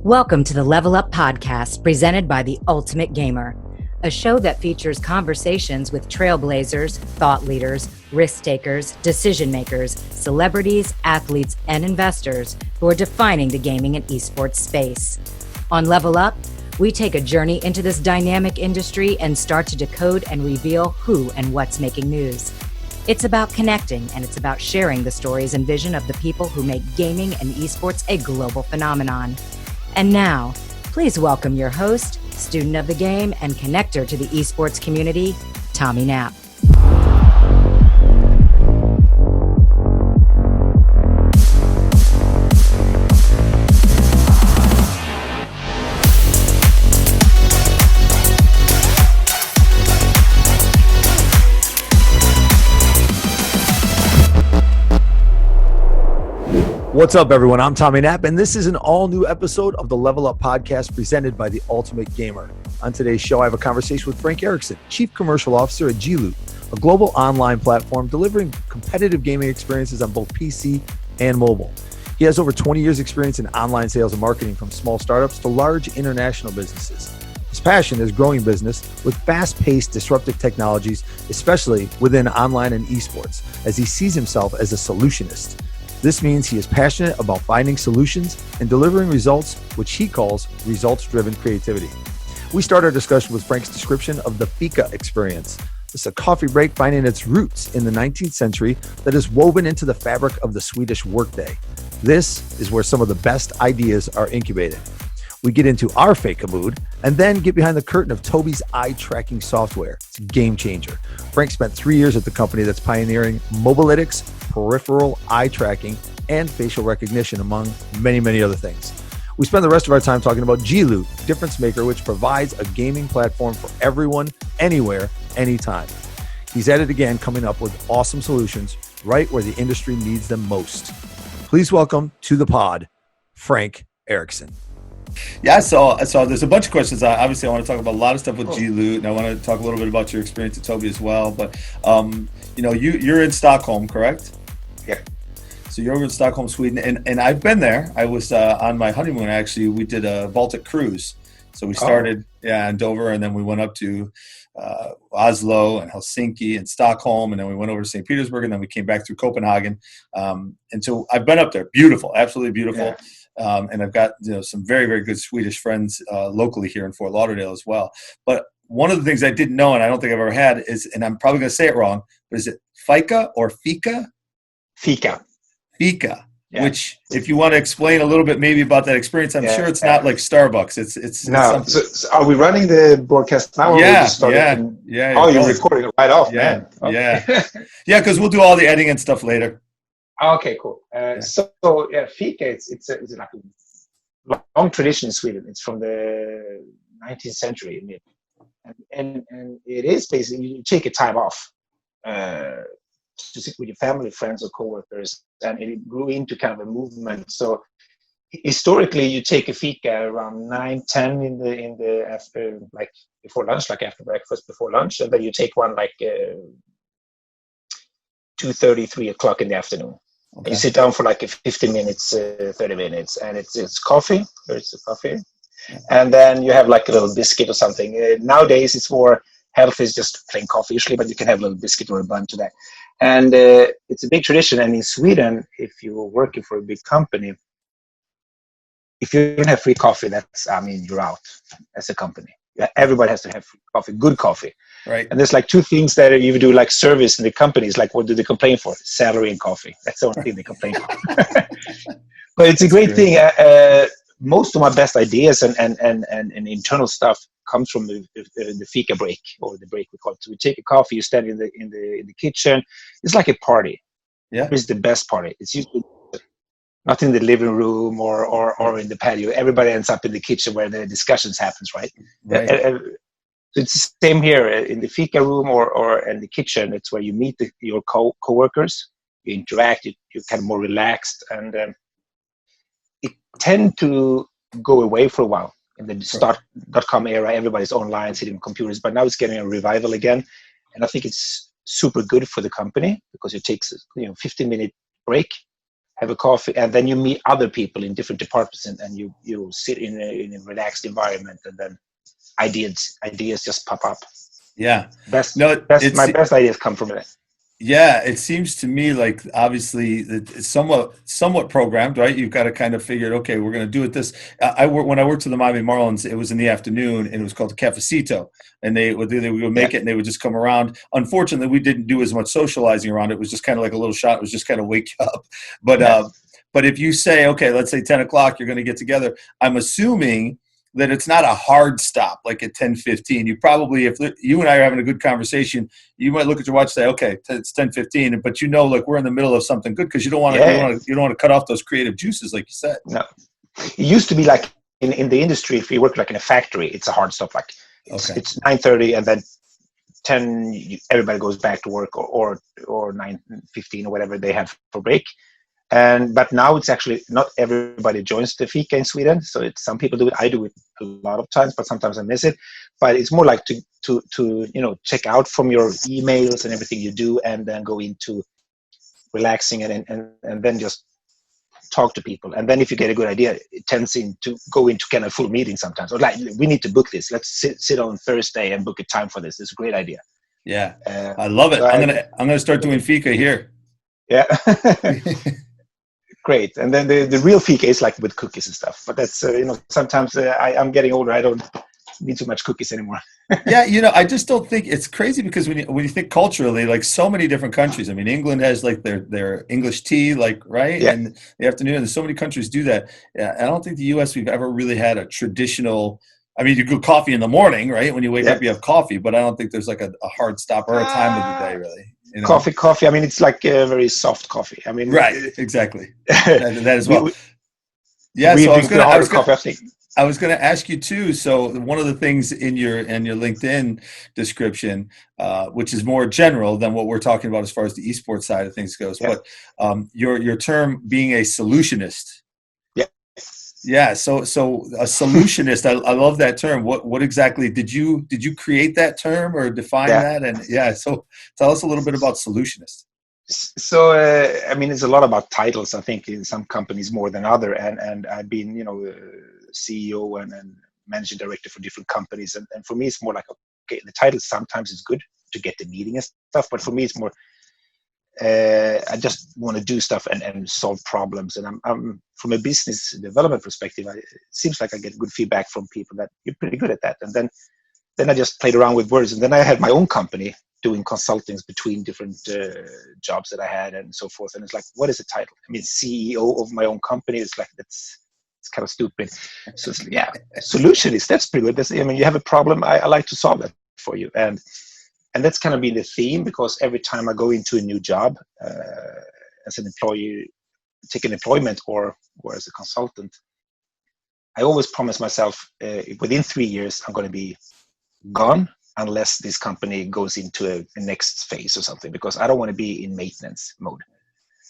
Welcome to the Level Up Podcast, presented by The Ultimate Gamer, a show that features conversations with trailblazers, thought leaders, risk takers, decision makers, celebrities, athletes, and investors who are defining the gaming and eSports space. On Level Up, we take a journey into this dynamic industry and start to decode and reveal who and what's making news. It's about connecting, and it's about sharing the stories and vision of the people who make gaming and eSports a global phenomenon. And now, please welcome your host, student of the game, and connector to the esports community, Tommy Knapp. What's up, everyone? I'm Tommy Knapp, and this is an all-new episode of the Level Up Podcast presented by The Ultimate Gamer. On today's show, I have a conversation with Frank Ericson, Chief Commercial Officer at G-Loot, a global online platform delivering competitive gaming experiences on both PC and mobile. He has over 20 years' experience in online sales and marketing, from small startups to large international businesses. His passion is growing business with fast-paced, disruptive technologies, especially within online and esports, as he sees himself as a solutionist. This means he is passionate about finding solutions and delivering results, which he calls results-driven creativity. We start our discussion with Frank's description of the fika experience. It's a coffee break finding its roots in the 19th century that is woven into the fabric of the Swedish workday. This is where some of the best ideas are incubated. We get into our fika mood and then get behind the curtain of Tobii's eye tracking software. It's a game changer. Frank spent 3 years at the company that's pioneering mobilytics, peripheral eye tracking, and facial recognition, among many, many other things. We spend the rest of our time talking about G-Loot, Difference Maker, which provides a gaming platform for everyone, anywhere, anytime. He's at it again, coming up with awesome solutions right where the industry needs them most. Please welcome to the pod, Frank Ericson. Yeah, so there's a bunch of questions. Obviously, I want to talk about a lot of stuff with G-Loot, and I want to talk a little bit about your experience at Tobii as well. But you're in Stockholm, correct? Yeah. So you're over in Stockholm, Sweden, and I've been there. I was on my honeymoon, actually. We did a Baltic cruise. So we started in Dover, and then we went up to Oslo and Helsinki and Stockholm, and then we went over to St. Petersburg, and then we came back through Copenhagen. And so I've been up there. Beautiful, absolutely beautiful. Yeah. And I've got some very, very good Swedish friends locally here in Fort Lauderdale as well. But one of the things I didn't know, and I don't think I've ever had, is, and I'm probably going to say it wrong, but is it fika or fika? Fika. Fika. Yeah. Which, if you want to explain a little bit maybe about that experience, I'm sure it's not like Starbucks. It's no. So are we running the broadcast now? Or yeah. Oh, you're recording it right off, man. Okay. Yeah. Because we'll do all the editing and stuff later. Okay, cool. So fika, it's like a long tradition in Sweden. It's from the 19th century, and it is basically you take a time off to sit with your family, friends, or coworkers, and it grew into kind of a movement. So historically, you take a fika around 9-10 in the after, like before lunch, like after breakfast, before lunch, and then you take one like 2:30, 3 o'clock in the afternoon. Okay. You sit down for like 15 minutes, 30 minutes, and it's coffee. There's a coffee, and then you have like a little biscuit or something. Nowadays, it's more healthy, it's just plain coffee usually, but you can have a little biscuit or a bun to that. And it's a big tradition. And in Sweden, if you're working for a big company, if you don't have free coffee, you're out as a company. Everybody has to have free coffee, good coffee. Right. And there's like two things that you do, like service in the companies. Like, what do they complain for? Salary and coffee. That's the only thing they complain for. But it's a great thing. Most of my best ideas and internal stuff comes from the fika break, or the break we call it. So we take a coffee, you stand in the kitchen. It's like a party. Yeah. It's the best party. It's usually not in the living room or in the patio. Everybody ends up in the kitchen where the discussions happens, right? It's the same here in the fika room or in the kitchen. It's where you meet your co-workers, you interact, you're kind of more relaxed, and it tend to go away for a while. In the start.com era, everybody's online, sitting on computers, but now it's getting a revival again. And I think it's super good for the company because it takes 15-minute break have a coffee, and then you meet other people in different departments, and you sit in a relaxed environment, and then ideas just pop up. Yeah. My best ideas come from it. Yeah, it seems to me like obviously it's somewhat programmed, right? You've got to kind of figure, okay, we're going to do it this. When I worked for the Miami Marlins, it was in the afternoon, and it was called the Cafecito, and they would make it, and they would just come around. Unfortunately, we didn't do as much socializing around it. It was just kind of like a little shot. It was just kind of wake you up. But if you say, okay, let's say 10 o'clock, you're going to get together, I'm assuming that it's not a hard stop like at 10:15. You probably, if you and I are having a good conversation, you might look at your watch and say, okay, it's 10:15, but like we're in the middle of something good, because you don't want to cut off those creative juices, like you said. No, it used to be like in the industry, if you work like in a factory, it's a hard stop. Like it's 9:30, and then 10, everybody goes back to work, or 9:15 or whatever they have for break. But now it's actually not everybody joins the fika in Sweden. So some people do it. I do it a lot of times, but sometimes I miss it. But it's more like to check out from your emails and everything you do, and then go into relaxing and then just talk to people. And then if you get a good idea, it tends to go into kind of full meeting sometimes. Or like, we need to book this. Let's sit on Thursday and book a time for this. It's a great idea. Yeah, I love it. I'm gonna start doing fika here. Yeah. Great. And then the real fika is like with cookies and stuff. But that's sometimes I'm getting older. I don't need too much cookies anymore. Yeah, I just don't think it's crazy, because when you think culturally, like so many different countries. I mean, England has like their English tea, like, right, in the afternoon. And so many countries do that. Yeah, I don't think the U.S. we've ever really had a traditional. I mean, you do coffee in the morning, right? When you wake up, you have coffee, but I don't think there's like a hard stop or a time of the day, really. Coffee. I mean, it's like a very soft coffee. I mean, right, exactly. that as well. I was going to ask you too. So one of the things in your LinkedIn description, which is more general than what we're talking about as far as the esports side of things goes, but your term being a solutionist. Yeah. So a solutionist, I love that term. What exactly did you create that term or define that? And so tell us a little bit about solutionist. So, I mean, it's a lot about titles, I think, in some companies more than other. And I've been, CEO and managing director for different companies. And for me, it's more like, okay, the title sometimes is good to get the meeting and stuff. But for me, it's more, I just want to do stuff and solve problems. And I'm from a business development perspective, it seems like I get good feedback from people that you're pretty good at that. And then I just played around with words. And then I had my own company doing consultings between different jobs that I had and so forth. And it's like, what is the title? I mean, CEO of my own company is like, it's kind of stupid. So solutionist, that's pretty good. You have a problem. I like to solve that for you. And that's kind of been the theme, because every time I go into a new job as an employee, take an employment or as a consultant, I always promise myself within 3 years, I'm going to be gone unless this company goes into a next phase or something, because I don't want to be in maintenance mode.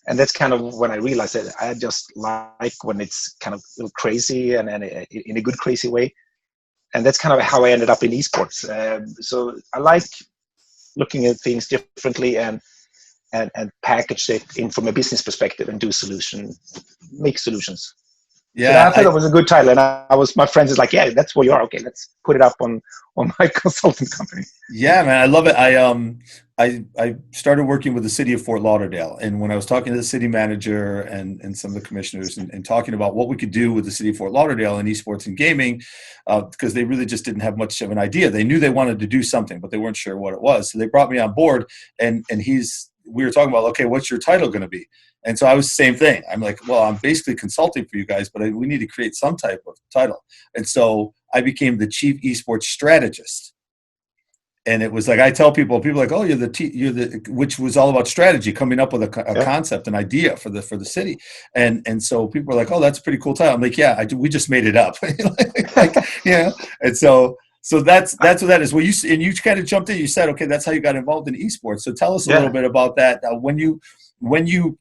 And that's kind of when I realized that I just like when it's kind of a little crazy and in a good crazy way. And that's kind of how I ended up in esports. So I like looking at things differently and package it in from a business perspective and make solutions. Yeah, so I thought that was a good title, and my friends is like, yeah, that's where you are. Okay, let's put it up on my consultant company. Yeah, man, I love it. I started working with the city of Fort Lauderdale, and when I was talking to the city manager and some of the commissioners and talking about what we could do with the city of Fort Lauderdale and esports and gaming, because they really just didn't have much of an idea. They knew they wanted to do something, but they weren't sure what it was. So they brought me on board, and we were talking about, okay, what's your title going to be? And so I was the same thing. I'm like, well, I'm basically consulting for you guys, but we need to create some type of title. And so I became the chief esports strategist. And it was like, I tell people are like, oh, you're the which was all about strategy, coming up with a concept, an idea for the city. And so people were like, oh, that's a pretty cool title. I'm like, yeah, we just made it up. And so that's what that is. Well, you kind of jumped in. You said, okay, that's how you got involved in esports. So tell us a little bit about that. When you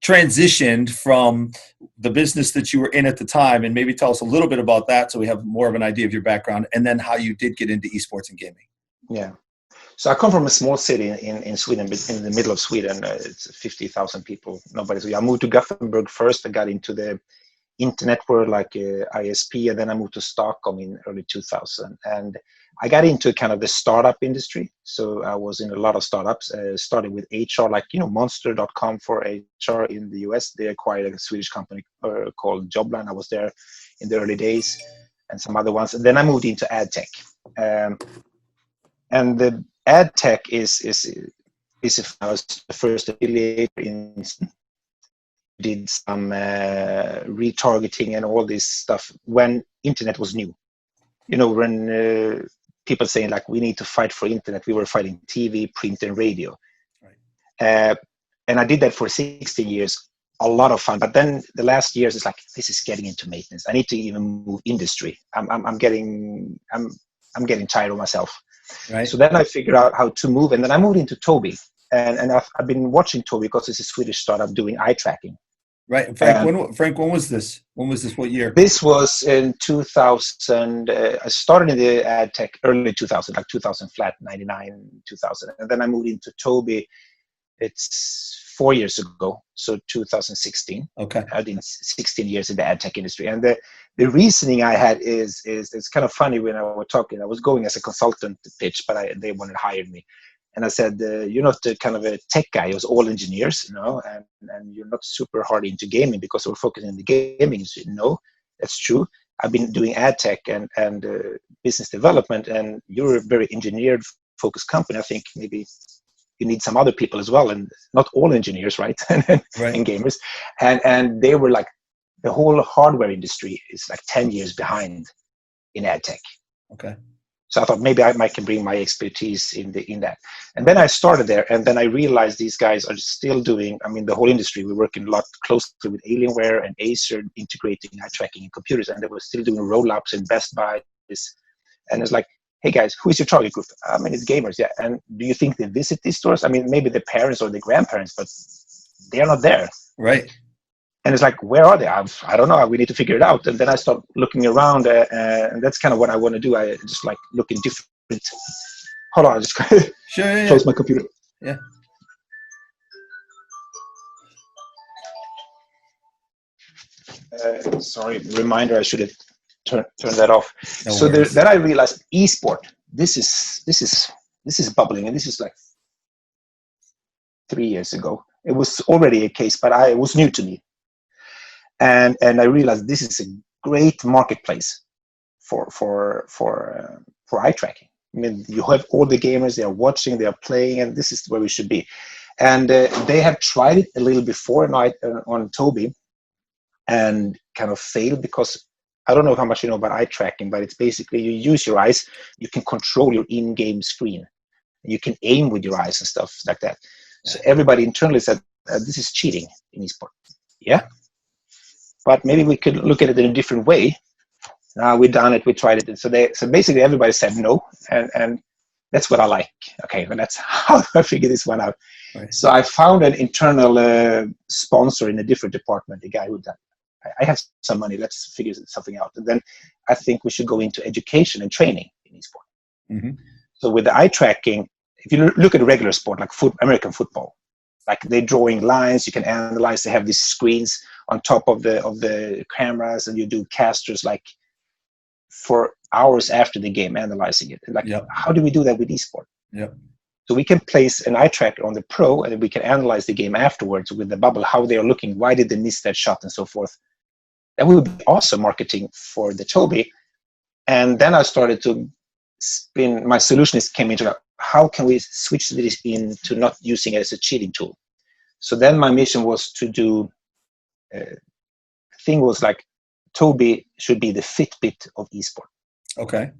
transitioned from the business that you were in at the time, and maybe tell us a little bit about that, so we have more of an idea of your background, and then how you did get into esports and gaming. Yeah. So I come from a small city in Sweden, in the middle of Sweden. It's 50,000 people. Nobody. So I moved to Gothenburg first. I got into the internet world like ISP, and then I moved to Stockholm in early 2000. And I got into kind of the startup industry. So I was in a lot of startups, starting with HR, like, Monster.com for HR in the US. They acquired a Swedish company called Jobline. I was there in the early days, and some other ones. And then I moved into ad tech. And the ad tech is if I was the first affiliate in, did some retargeting and all this stuff when internet was new. When people saying like, we need to fight for internet, we were fighting TV, print, and radio. Right. And I did that for 16 years, a lot of fun. But then the last years, it's like, this is getting into maintenance. I need to even move industry. I'm getting tired of myself. Right. So then I figured out how to move, and then I moved into Tobii, and I've been watching Tobii because it's a Swedish startup doing eye tracking. Right, Frank. When was this? When was this? What year? This was in 2000. I started in the ad tech early 2000, like 2000 flat, 99, 2000, and then I moved into Tobii. It's 4 years ago, so 2016. Okay, I did 16 years in the ad tech industry, and the reasoning I had is it's kind of funny. When I was talking, I was going as a consultant to pitch, but they wanted to hire me. And I said, you're not the kind of a tech guy. It was all engineers, and you're not super hard into gaming because we're focusing on the gaming industry. No, that's true. I've been doing ad tech and business development, and you're a very engineered-focused company. I think maybe you need some other people as well, and not all engineers, right? Right. And gamers. And they were like, the whole hardware industry is like 10 years behind in ad tech. Okay. So I thought maybe I can bring my expertise in that. And then I started there, and then I realized these guys are still doing, the whole industry, we're working a lot closely with Alienware and Acer, integrating eye tracking in computers, and they were still doing roll-ups in Best Buy. And it's like, hey guys, who is your target group? It's gamers, yeah. And do you think they visit these stores? Maybe the parents or the grandparents, but they're not there. Right. And it's like, where are they? I don't know. We need to figure it out. And then I start looking around, and that's kind of what I want to do. I just like look in different. Hold on, I just close my computer. Yeah. Sorry, reminder. I should have turned that off. No so then I realized eSport. This is bubbling, and this is like 3 years ago. It was already a case, but it was new to me. And I realized this is a great marketplace for eye tracking. You have all the gamers, they are watching, they are playing, and this is where we should be. And they have tried it a little before on Tobii and kind of failed because I don't know how much you know about eye tracking, but it's basically you use your eyes, you can control your in-game screen. You can aim with your eyes and stuff like that. So everybody internally said, this is cheating in eSport. Yeah. But maybe we could look at it in a different way. We've done it, we tried it. So basically everybody said no, and that's what I like. Okay, but that's how I figured this one out. Right. So I found an internal sponsor in a different department, a guy who done, I have some money, let's figure something out. And then I think we should go into education and training in eSport. Mm-hmm. So with the eye tracking, if you look at a regular sport like American football, like they're drawing lines, you can analyze, they have these screens on top of the cameras, and you do casters like for hours after the game analyzing it. Like, How do we do that with eSport? Yep. So we can place an eye tracker on the pro, and then we can analyze the game afterwards with the bubble, how they are looking, why did they miss that shot, and so forth. That would be awesome marketing for the Tobii. And then I started to spin. My solutionist came into how can we switch this into not using it as a cheating tool. So then my mission was to do. Thing was like Tobii should be the Fitbit of eSport. Okay.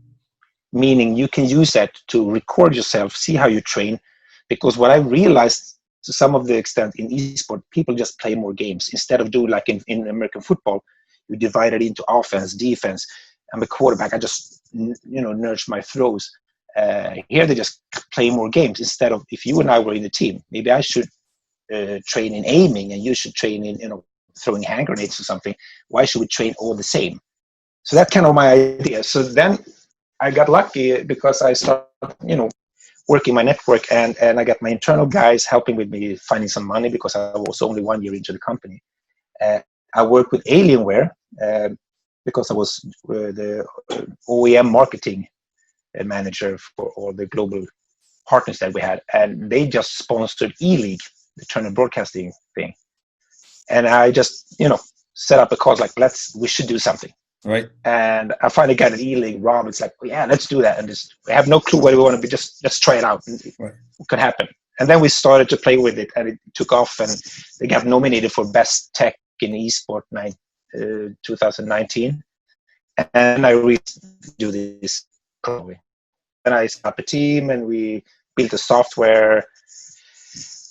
Meaning you can use that to record yourself, see how you train. Because what I realized to some of the extent in eSport, people just play more games. Instead of doing like in American football, you divide it into offense, defense. I'm a quarterback. I just, nudge my throws. Here they just play more games. Instead of, if you and I were in a team, maybe I should train in aiming and you should train in, throwing hand grenades or something. Why should we train all the same? So that's kind of my idea. So then I got lucky because I started, working my network, and I got my internal guys helping with me finding some money because I was only 1 year into the company. I worked with Alienware because I was the OEM marketing manager for all the global partners that we had, and they just sponsored E-League, the Turner Broadcasting thing. And I just, set up a call like, we should do something. Right. And I finally got an E-League. Rob, it's like, yeah, let's do that. And we have no clue what we want to be. Just let's try it out. Right. What could happen? And then we started to play with it, and it took off. And they got nominated for Best Tech in eSport 2019. And I really do this probably. And I set up a team, and we built a software,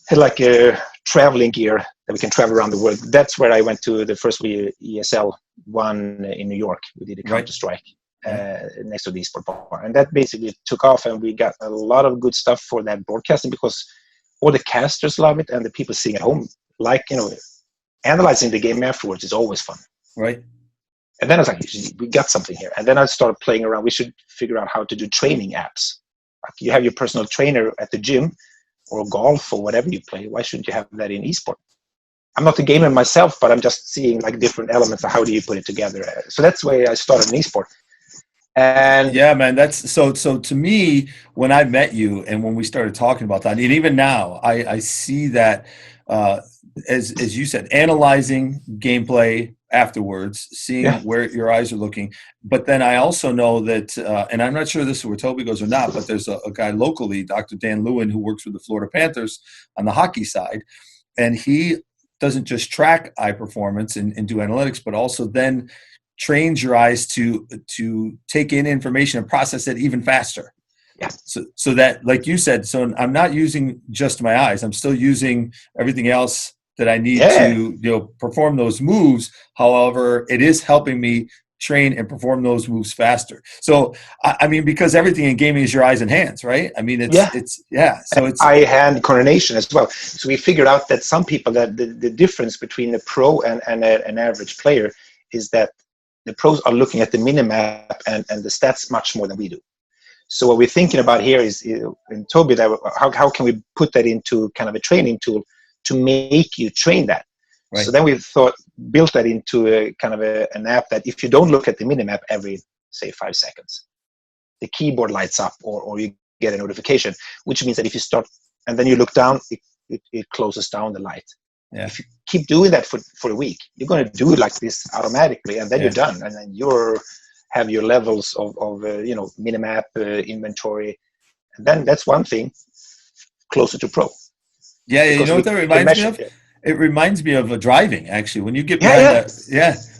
had like a traveling gear that we can travel around the world. That's where I went to the first ESL one in New York. We did a Counter-Strike next to the eSport bar. And that basically took off, and we got a lot of good stuff for that broadcasting because all the casters love it, and the people seeing at home, analyzing the game afterwards is always fun. Right. And then I was like, we got something here. And then I started playing around. We should figure out how to do training apps. Like you have your personal trainer at the gym or golf or whatever you play. Why shouldn't you have that in eSport? I'm not a gamer myself, but I'm just seeing like different elements of how do you put it together. So that's why I started in eSport. And yeah, man, that's so to me, when I met you and when we started talking about that, and even now I see that as you said, analyzing gameplay afterwards, seeing where your eyes are looking. But then I also know that, and I'm not sure this is where Toby goes or not, but there's a guy locally, Dr. Dan Lewin, who works with the Florida Panthers on the hockey side. And he doesn't just track eye performance and do analytics, but also then trains your eyes to take in information and process it even faster. Yeah. So that, like you said, so I'm not using just my eyes. I'm still using everything else that I need to perform those moves. However, it is helping me train and perform those moves faster. So I mean, because everything in gaming is your eyes and hands, right? I mean, so it's eye-hand coordination as well. So we figured out that some people, that the difference between a pro and an average player is that the pros are looking at the minimap and the stats much more than we do. So what we're thinking about here is, and Toby, that how can we put that into kind of a training tool to make you train that? Right. So then we built that into a kind of an app that if you don't look at the minimap every, say, 5 seconds, the keyboard lights up or you get a notification, which means that if you start and then you look down, it closes down the light. Yeah. If you keep doing that for a week, you're going to do it like this automatically, and then you're done, and then have your levels of minimap, inventory, and then that's one thing closer to pro. Yeah, you know what that reminds me of? It reminds me of driving, actually. When you get behind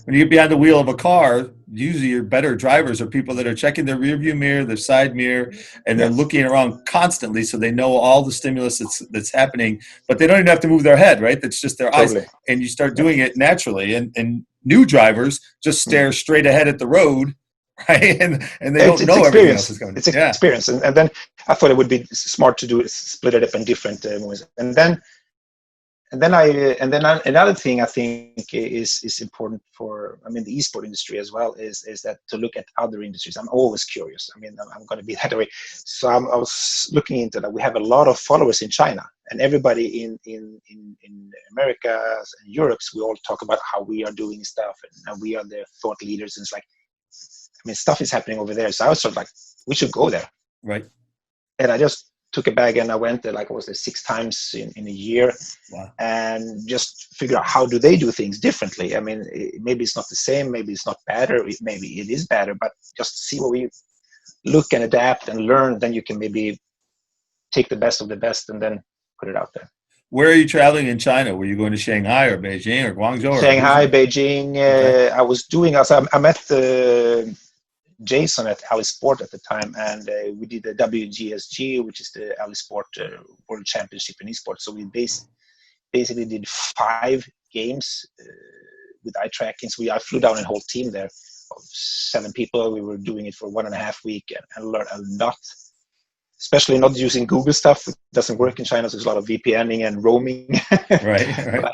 when you get behind the wheel of a car, usually your better drivers are people that are checking their rear view mirror, their side mirror, and they're looking around constantly so they know all the stimulus that's happening, but they don't even have to move their head, right? That's just their eyes. And you start doing it naturally. And new drivers just stare straight ahead at the road, right? And they don't know everything else is going on. It's experience. And then I thought it would be smart to split it up in different movies. And then another thing I think is important for, the eSport industry as well is that to look at other industries. I'm always curious. I'm going to be that way. So I was looking into that. We have a lot of followers in China, and everybody in America and Europe, we all talk about how we are doing stuff and we are the thought leaders. And it's like, stuff is happening over there. So I was sort of like, we should go there. Right. And I just took a bag and I went there, I was there 6 times in a year. Wow. And just figure out how do they do things differently. Maybe it's not the same, maybe it's not better, maybe it is better, but just see what we look and adapt and learn, then you can maybe take the best of the best and then put it out there. Where are you traveling in China? Were you going to Shanghai or Beijing or Guangzhou? Shanghai, Beijing. Okay. I met Jason at Alisport at the time, and we did the WGSG, which is the Alisport World Championship in eSports. So we basically did 5 games with eye tracking. So I flew down a whole team there of 7 people. We were doing it for 1.5 weeks and learned a lot, especially not using Google stuff. It doesn't work in China, so there's a lot of VPNing and roaming. Right.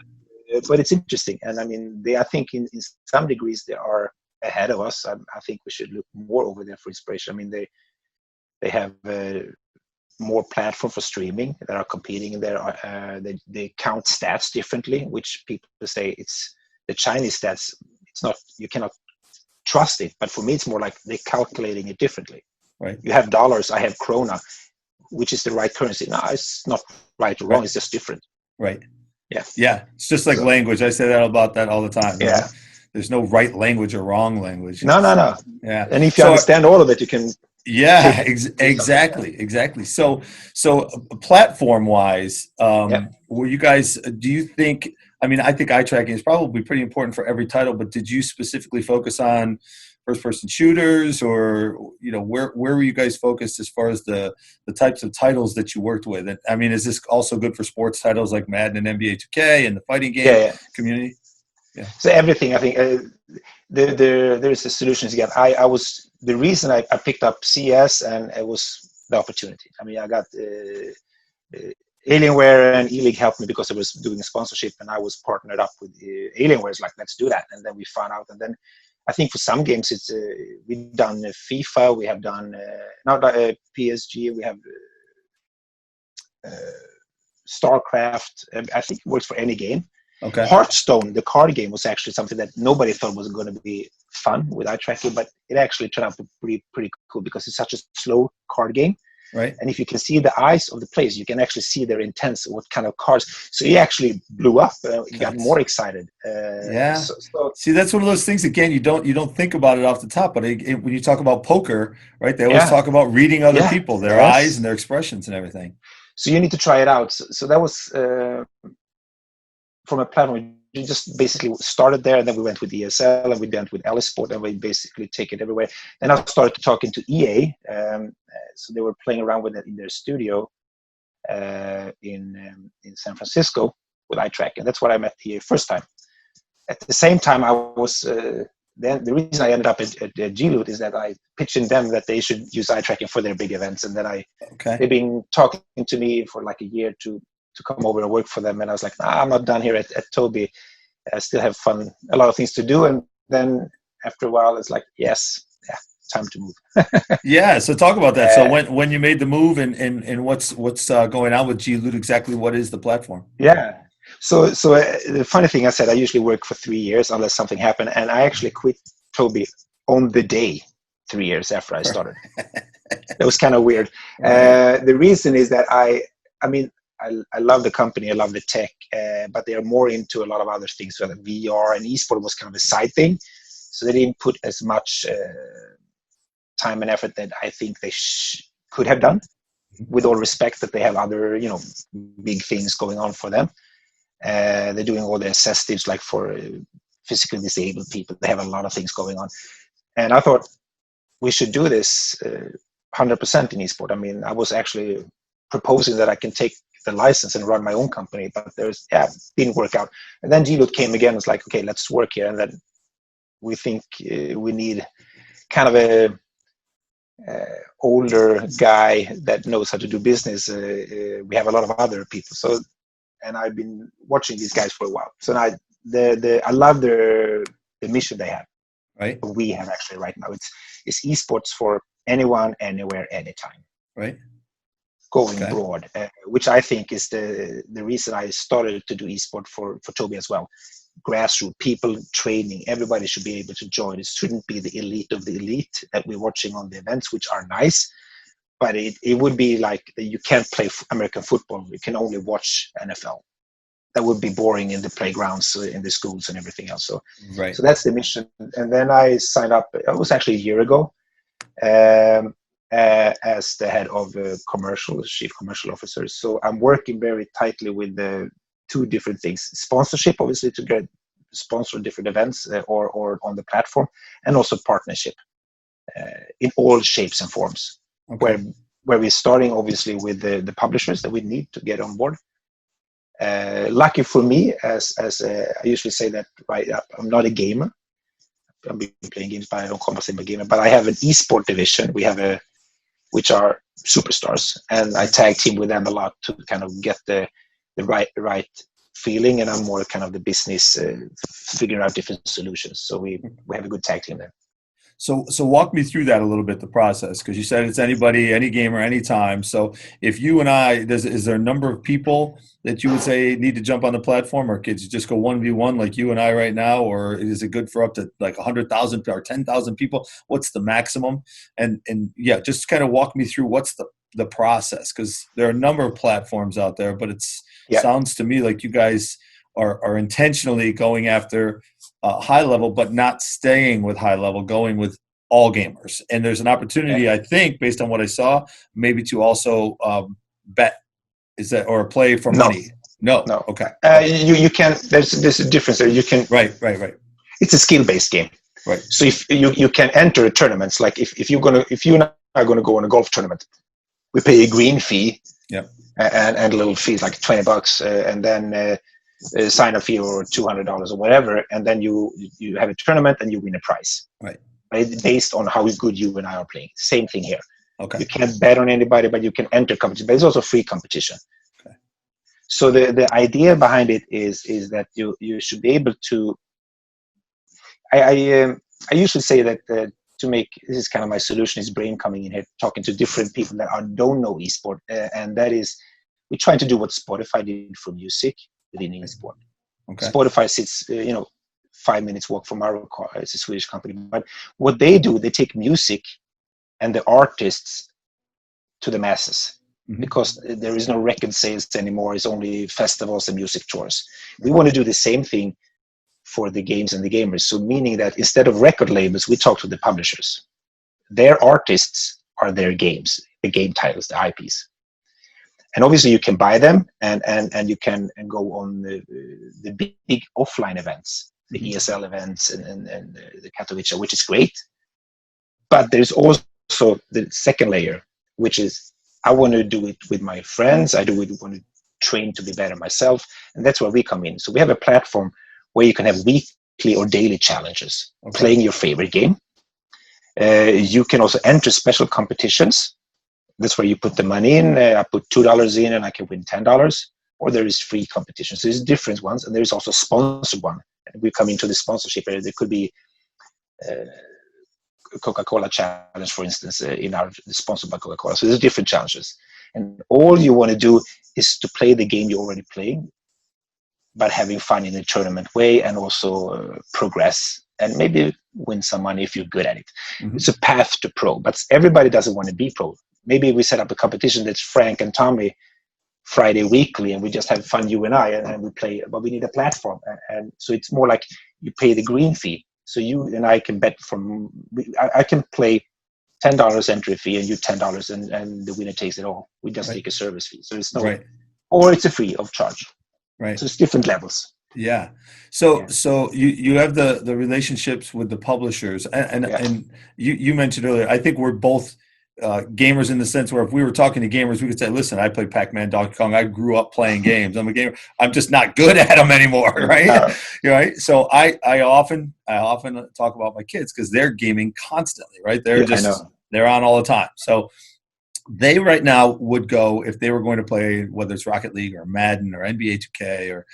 But it's interesting. And I think in some degrees they are ahead of us. I think we should look more over there for inspiration. They have more platform for streaming that are competing there. They count stats differently, which people say it's the Chinese stats. It's not, you cannot trust it, but for me, it's more like they're calculating it differently. Right. You have dollars, I have krona, which is the right currency. No, it's not right or wrong. It's just different. Right. Yeah. Yeah. It's just like language. I say that about that all the time. Yeah. There's no right language or wrong language. No. Yeah. And if you understand all of it, you can. Yeah, exactly. So platform wise, were you guys, do you think, I mean, I think eye tracking is probably pretty important for every title, but did you specifically focus on first person shooters, or, where were you guys focused as far as the types of titles that you worked with? And I mean, is this also good for sports titles like Madden and NBA 2K and the fighting game community? Yeah. So everything, I think there's a solutions again. I was, the reason I picked up CS, and it was the opportunity. I mean, I got Alienware and E-League helped me because I was doing a sponsorship, and I was partnered up with Alienware. It's like, let's do that. And then we found out, and then I think for some games, it's we've done FIFA, we have done not PSG, we have StarCraft. I think it works for any game. Okay. Hearthstone, the card game, was actually something that nobody thought was going to be fun with eye tracking, but it actually turned out to be pretty cool because it's such a slow card game. Right. And if you can see the eyes of the players, you can actually see their intents, what kind of cards. So he actually blew up. He got more excited. So, see, that's one of those things. Again, you don't think about it off the top, but when you talk about poker, right? They always talk about reading other people, their eyes and their expressions and everything. So you need to try it out. So that was from a platform. We just basically started there, and then we went with ESL, and we went with eSports, and we basically take it everywhere. And I started talking to EA, so they were playing around with it in their studio in San Francisco with eye tracking. That's what I met here first time. At the same time, I was then the reason I ended up at G-Loot is that I pitched in them that they should use eye tracking for their big events, and then they've been talking to me for like a year to come over and work for them, and I was like, nah, I'm not done here at Tobii. I still have fun, a lot of things to do, and then after a while, it's like, time to move. Yeah, so talk about that. So when you made the move, and what's going on with G-Loot, exactly what is the platform? Yeah. So the funny thing, I said I usually work for 3 years unless something happened, and I actually quit Tobii on the day 3 years after I started. That was kind of weird. The reason is that I love the company, I love the tech, but they are more into a lot of other things. So VR and eSport was kind of a side thing, so they didn't put as much time and effort that I think they could have done. With all respect, that they have other big things going on for them. They're doing all the assessatives like for physically disabled people. They have a lot of things going on, and I thought we should do this 100% in eSport. I mean, I was actually proposing that I can take the license and run my own company, but didn't work out. And then G-Loot came again. It's like, okay, let's work here. And then we think we need kind of a older guy that knows how to do business. We have a lot of other people. So, and I've been watching these guys for a while. So now I love the mission they have. Right. We have actually right now. It's esports for anyone, anywhere, anytime. Right. Going broad, which I think is the reason I started to do eSport for Tobii as well. Grassroots people training, everybody should be able to join. It shouldn't be the elite of the elite that we're watching on the events, which are nice, but it would be like you can't play American football. You can only watch NFL. That would be boring in the playgrounds, in the schools and everything else. So that's the mission. And then I signed up, it was actually a year ago, as the head of chief commercial officer. So I'm working very tightly with the two different things: sponsorship, obviously, to get sponsor different events or on the platform, and also partnership in all shapes and forms. Where we're starting, obviously, with the publishers that we need to get on board. Lucky for me, as I usually say that I'm not a gamer. I've been playing games, but I don't call myself a gamer. But I have an eSport division. We have which are superstars, and I tag team with them a lot to kind of get the right feeling, and I'm more kind of the business, figuring out different solutions. So we have a good tag team there. So walk me through that a little bit, the process, because you said it's anybody, any gamer, anytime. So if you and I, is there a number of people that you would say need to jump on the platform, or could you just go 1v1 like you and I right now, or is it good for up to like 100,000 or 10,000 people? What's the maximum? And yeah, just kind of walk me through what's the process, because there are a number of platforms out there, but sounds to me like you guys are intentionally going after high level, but not staying with high level, going with all gamers. And there's an opportunity, I think, based on what I saw, maybe to also bet, or play for money. No. Okay. You can. There's a difference there. You can. Right. It's a skill-based game. Right. So if you can enter tournaments, like if you and I are gonna go on a golf tournament, we pay a green fee. Yep. And a little fee like $20, and then a sign-up fee or $200 or whatever, and then you have a tournament and you win a prize. Right. Based on how good you and I are playing. Same thing here. Okay. You can't bet on anybody, but you can enter competition. But it's also free competition. Okay. So the idea behind it is that you should be able to. I usually say that to make this is kind of my solution is brain coming in here, talking to different people that don't know esport, and that is we're trying to do what Spotify did for music within esport. Okay. Spotify sits 5 minutes walk from our car. It's a Swedish company, but what they do, they take music and the artists to the masses. Mm-hmm. Because there is no record sales anymore. It's only festivals and music tours. We want to do the same thing for the games and the gamers. So meaning that instead of record labels, we talk to the publishers. Their artists are their games, the game titles, the IPs. And obviously you can buy them and you can go on the big offline events, the ESL events and the Katowice, which is great. But there's also the second layer, which is I want to do it with my friends. I want to train to be better myself. And that's where we come in. So we have a platform where you can have weekly or daily challenges, playing your favorite game. You can also enter special competitions. That's where you put the money in. I put $2 in and I can win $10. Or there is free competitions. There's different ones. And there's also sponsored one. And we come into the sponsorship area. There could be Coca-Cola challenge, for instance, sponsored by Coca-Cola. So there's different challenges. And all you want to do is to play the game you're already playing, but having fun in a tournament way and also progress and maybe win some money if you're good at it. Mm-hmm. It's a path to pro, but everybody doesn't want to be pro. Maybe we set up a competition that's Frank and Tommy Friday weekly and we just have fun, you and I, and we play, but we need a platform. And so it's more like you pay the green fee. So you and I can bet I can play $10 entry fee and you $10 and the winner takes it all. We just take a service fee. So it's no, or it's a free of charge. Right. So it's different levels. Yeah. So you have the relationships with the publishers and you mentioned earlier, I think we're both gamers in the sense where if we were talking to gamers, we could say, listen, I play Pac-Man, Donkey Kong. I grew up playing games. I'm a gamer. I'm just not good at them anymore. Right. Right. So I often talk about my kids because they're gaming constantly, right? They're on all the time. So they right now would go, if they were going to play, whether it's Rocket League or Madden or NBA 2K or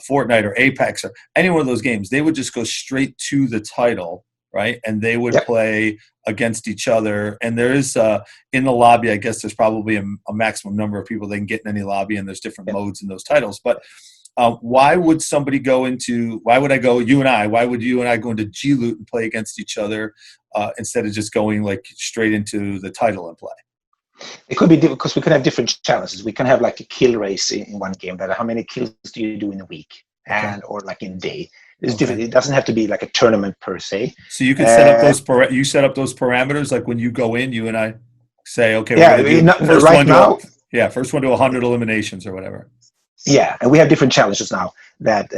Fortnite or Apex or any one of those games, they would just go straight to the title, right? And they would play against each other. And there is, in the lobby, I guess there's probably a maximum number of people they can get in any lobby, and there's different modes in those titles. But why would somebody why would you and I go into G-Loot and play against each other instead of just going like straight into the title and play? It could be because we can have different challenges. We can have like a kill race in one game. That how many kills do you do in a week or like in a day? It's different. It doesn't have to be like a tournament per se. So you can set up those parameters. Like when you go in, you and I say, okay, first one to 100 eliminations or whatever. Yeah, and we have different challenges now. That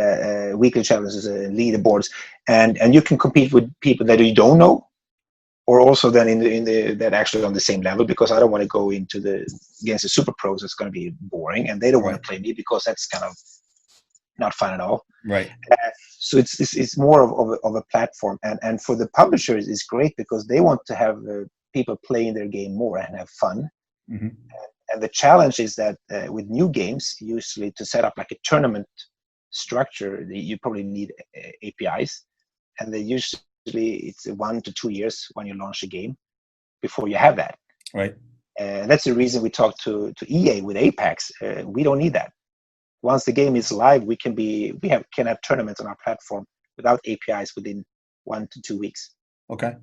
weekly challenges, leaderboards, and you can compete with people that you don't know. Or also then in the that actually on the same level, because I don't want to go against the super pros. It's going to be boring, and they don't want to play me because that's kind of not fun at all. Right. So it's more of a platform, and for the publishers it's great because they want to have people playing their game more and have fun. Mm-hmm. And the challenge is that with new games, usually to set up like a tournament structure, you probably need APIs, and they usually it's 1 to 2 years when you launch a game before you have that. Right. And that's the reason we talked to EA with Apex. We don't need that. Once the game is live, we can have tournaments on our platform without APIs within 1 to 2 weeks. Okay.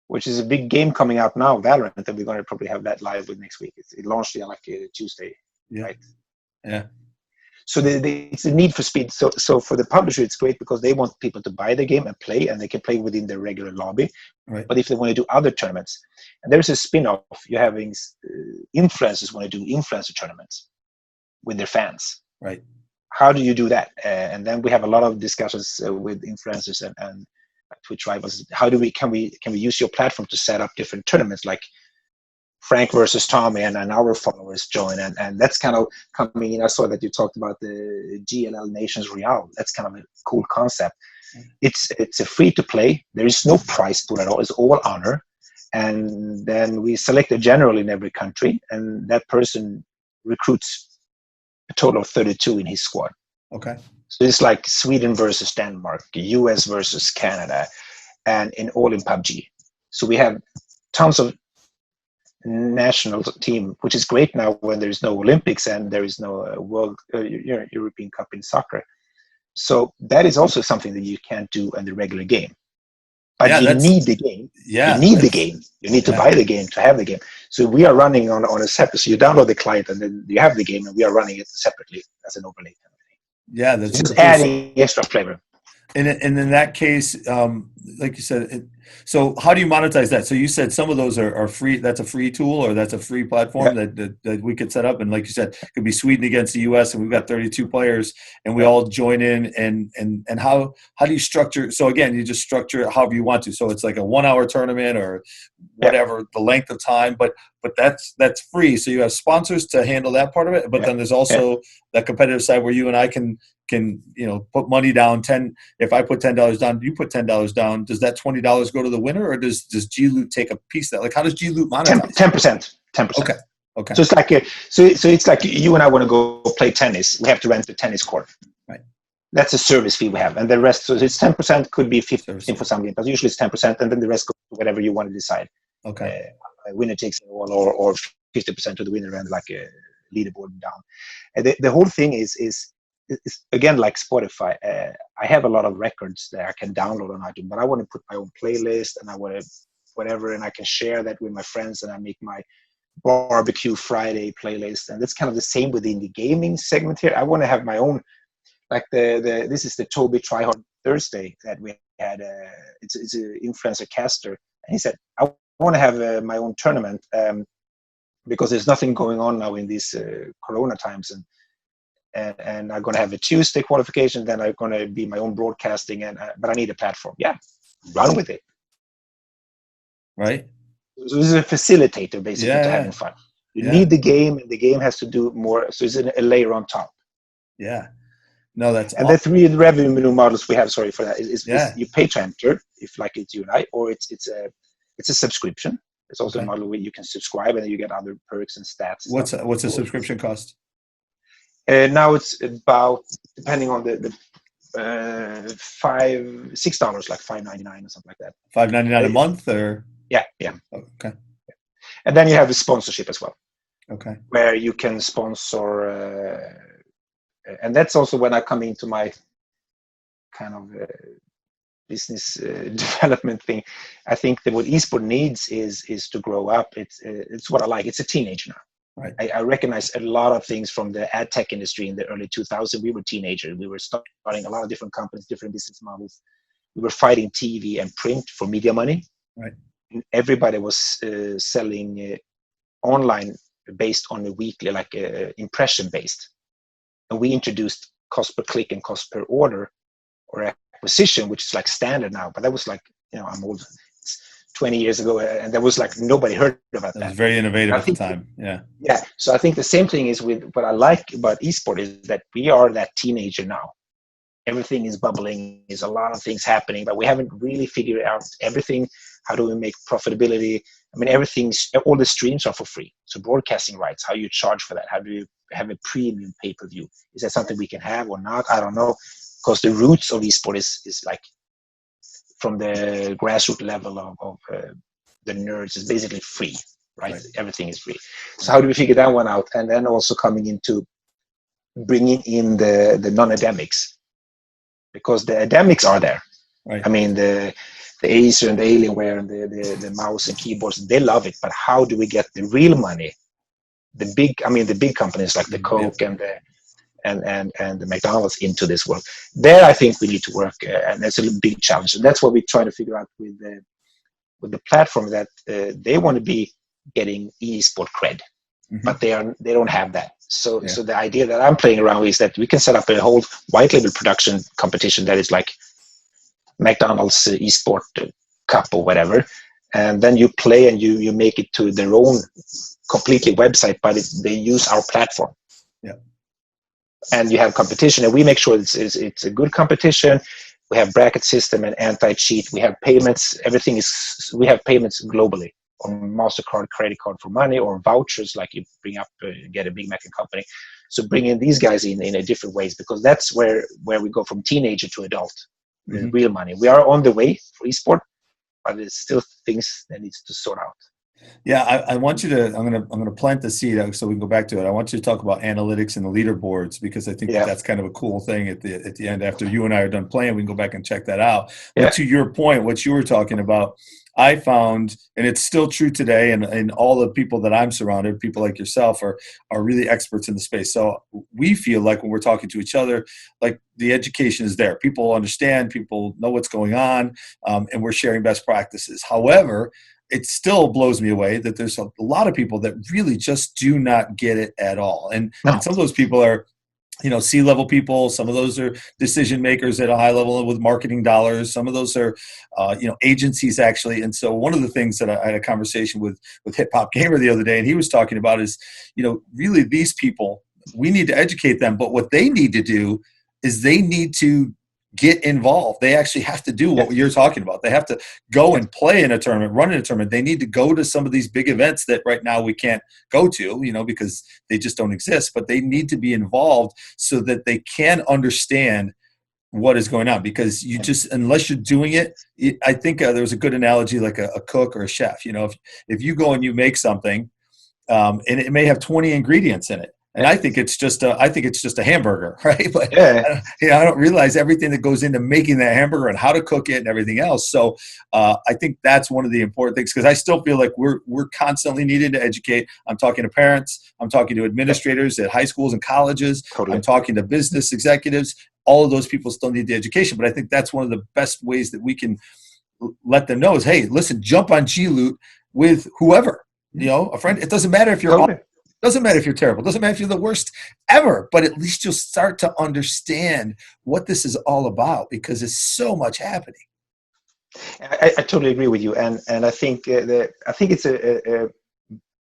Which is a big game coming out now, Valorant, and we're going to probably have that live with next week. It launched Tuesday. Yeah. Right? Yeah. So it's a need for speed. So for the publisher, it's great because they want people to buy the game and play, and they can play within their regular lobby. Right. But if they want to do other tournaments, and there's a spin-off, you're having influencers want to do influencer tournaments with their fans. Right. How do you do that? And then we have a lot of discussions with influencers and Twitch rivals. How do can we use your platform to set up different tournaments like Frank versus Tommy and our followers join, and that's kind of coming in. I saw that you talked about the GLL Nations Real. That's kind of a cool concept. It's a free to play. There is no prize pool at all. It's all honor, and then we select a general in every country, and that person recruits a total of 32 in his squad. Okay. So it's like Sweden versus Denmark, US versus Canada, and all in PUBG. So we have tons of national team, which is great now when there is no Olympics and there is no European Cup in soccer. So that is also something that you can't do in the regular game. But you need the game. Yeah, you need the game. You need to buy the game to have the game. So we are running on a separate. So you download the client and then you have the game, and we are running it separately as an overlay. Yeah, that's just adding extra flavor. And in that case, like you said, so how do you monetize that? So you said some of those are free. That's a free tool, or that's a free platform that we could set up. And like you said, it could be Sweden against the US, and we've got 32 players, and we all join in. And how do you structure? So again, you just structure it however you want to. So it's like a 1 hour tournament or whatever the length of time, but that's free. So you have sponsors to handle that part of it. But then there's also that competitive side where you and I can put money down. If I put $10 down, you put $10 down. Does that $20 go to the winner, or does G-Loot take a piece of that? Like, how does G-Loot monetize? 10%. Okay. So it's like so it's like you and I want to go play tennis. We have to rent the tennis court. Right. That's a service fee we have, and the rest. So it's 10%. Could be 15 for some games, but usually it's 10%, and then the rest goes to whatever you want to decide. Okay. Winner takes it all, or 50% of the winner, and like a leaderboard down. And the whole thing is again like Spotify. I have a lot of records that I can download on iTunes, but I want to put my own playlist, and I want to whatever, and I can share that with my friends, and I make my barbecue Friday playlist. And that's kind of the same within the gaming segment here. I want to have my own, like this is the Toby Tryhard Thursday that we had. It's an influencer caster, and he said I want to have my own tournament because there's nothing going on now in these Corona times, and I'm going to have a Tuesday qualification. Then I'm going to be my own broadcasting, but I need a platform. Yeah, run with it. Right. So this is a facilitator basically to having fun. You need the game, and the game has to do more. So it's a layer on top. Yeah. No, that's and the three revenue models we have. Sorry for that. Is you pay to enter, if like it's you and I, or it's a subscription. It's also a model where you can subscribe and you get other perks and stats. What's a subscription cost? Now it's about, depending on the $6, like $5.99 or something like that. $5.99 a month, or yeah. Oh, okay. And then you have a sponsorship as well. Okay. Where you can sponsor, and that's also when I come into my kind of business development thing. I think that what eSport needs is to grow up. It's what I like. It's a teenager now. Right. I recognize a lot of things from the ad tech industry in the early 2000s. We were teenagers. We were starting a lot of different companies, different business models. We were fighting TV and print for media money. Right. And everybody was selling online based on a weekly, like impression based. And we introduced cost per click and cost per order or acquisition, which is like standard now. But that was like, I'm old. 20 years ago, and there was like nobody heard about that. It was very innovative at the time. Yeah. So I think the same thing is with what I like about eSport is that we are that teenager now. Everything is bubbling. There's a lot of things happening, but we haven't really figured out everything. How do we make profitability? I mean, all the streams are for free. So broadcasting rights, how you charge for that? How do you have a premium pay-per-view? Is that something we can have or not? I don't know, because the roots of eSport is like from the grassroots level of the nerds is basically free, right? Everything is free. So how do we figure that one out? And then also coming into bringing in the non-endemics, because the endemics are there. Right. I mean, the Acer and the Alienware and the mouse and keyboards, they love it. But how do we get the real money? The big companies like the Coke and the McDonald's into this world. There, I think we need to work, and that's a big challenge. And that's what we try to figure out with the platform, that they want to be getting eSport cred, but they don't have that. So the idea that I'm playing around with is that we can set up a whole white label production competition that is like McDonald's eSport Cup or whatever, and then you play and you make it to their own completely website, but they use our platform. And you have competition, and we make sure it's a good competition. We have bracket system and anti-cheat. We have payments. We have payments globally on MasterCard, credit card for money, or vouchers, like you bring up, get a Big Mac and company. So bringing these guys in a different ways, because that's where we go from teenager to adult, the real money. We are on the way for eSport, but there's still things that needs to sort out. Yeah, I want you to. I'm gonna plant the seed so we can go back to it. I want you to talk about analytics and the leaderboards, because I think that's kind of a cool thing at the end. After you and I are done playing, we can go back and check that out. But to your point, what you were talking about, I found, and it's still true today, and all the people that I'm surrounded, people like yourself, are really experts in the space. So we feel like when we're talking to each other, like the education is there. People understand, people know what's going on, and we're sharing best practices. However, it still blows me away that there's a lot of people that really just do not get it at all. And some of those people are, C-level people. Some of those are decision makers at a high level with marketing dollars. Some of those are, agencies actually. And so one of the things that I had a conversation with Hip Hop Gamer the other day, and he was talking about is, really these people, we need to educate them. But what they need to do is they need to get involved. They actually have to do what you're talking about. They have to go and play in a tournament, run in a tournament. They need to go to some of these big events that right now we can't go to, because they just don't exist. But they need to be involved so that they can understand what is going on. Because you just, unless you're doing it, I think there was a good analogy like a cook or a chef. If you go and you make something, and it may have 20 ingredients in it, and I think it's just a hamburger, right? But I don't realize everything that goes into making that hamburger and how to cook it and everything else. So I think that's one of the important things, because I still feel like we're constantly needed to educate. I'm talking to parents. I'm talking to administrators at high schools and colleges. Totally. I'm talking to business executives. All of those people still need the education. But I think that's one of the best ways that we can let them know is, hey, listen, jump on G-Loot with whoever, a friend. It doesn't matter if you're doesn't matter if you're terrible. Doesn't matter if you're the worst ever. But at least you'll start to understand what this is all about, because there's so much happening. I totally agree with you, and I think it's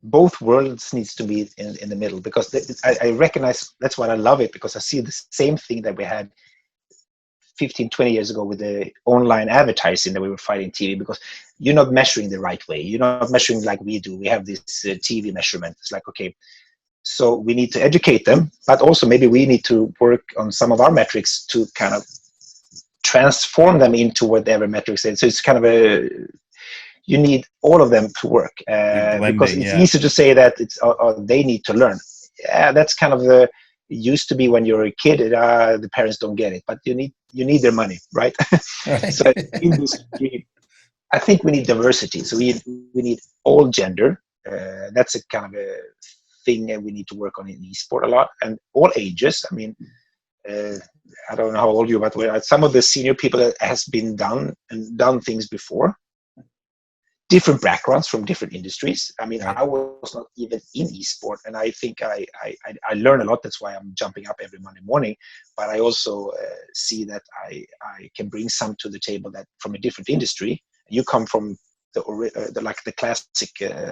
both worlds needs to be in the middle, because I recognize, that's why I love it, because I see the same thing that we had 15, 20 years ago with the online advertising that we were fighting TV, because you're not measuring the right way. You're not measuring like we do. We have this TV measurement. It's like, okay, so we need to educate them, but also maybe we need to work on some of our metrics to kind of transform them into whatever metrics is. So it's kind of you need all of them to work, because it's easy to say that they need to learn. Yeah, that's kind of it used to be when you're a kid, the parents don't get it, but you need their money, right? So industry, I think we need diversity. So we need all gender. That's a kind of a thing that we need to work on in eSport a lot, and all ages. I mean, I don't know how old you are, but some of the senior people that has been done things before. Different backgrounds from different industries. I mean, I was not even in eSport, and I think I learn a lot. That's why I'm jumping up every Monday morning. But I also see that I can bring some to the table that from a different industry. You come from the classic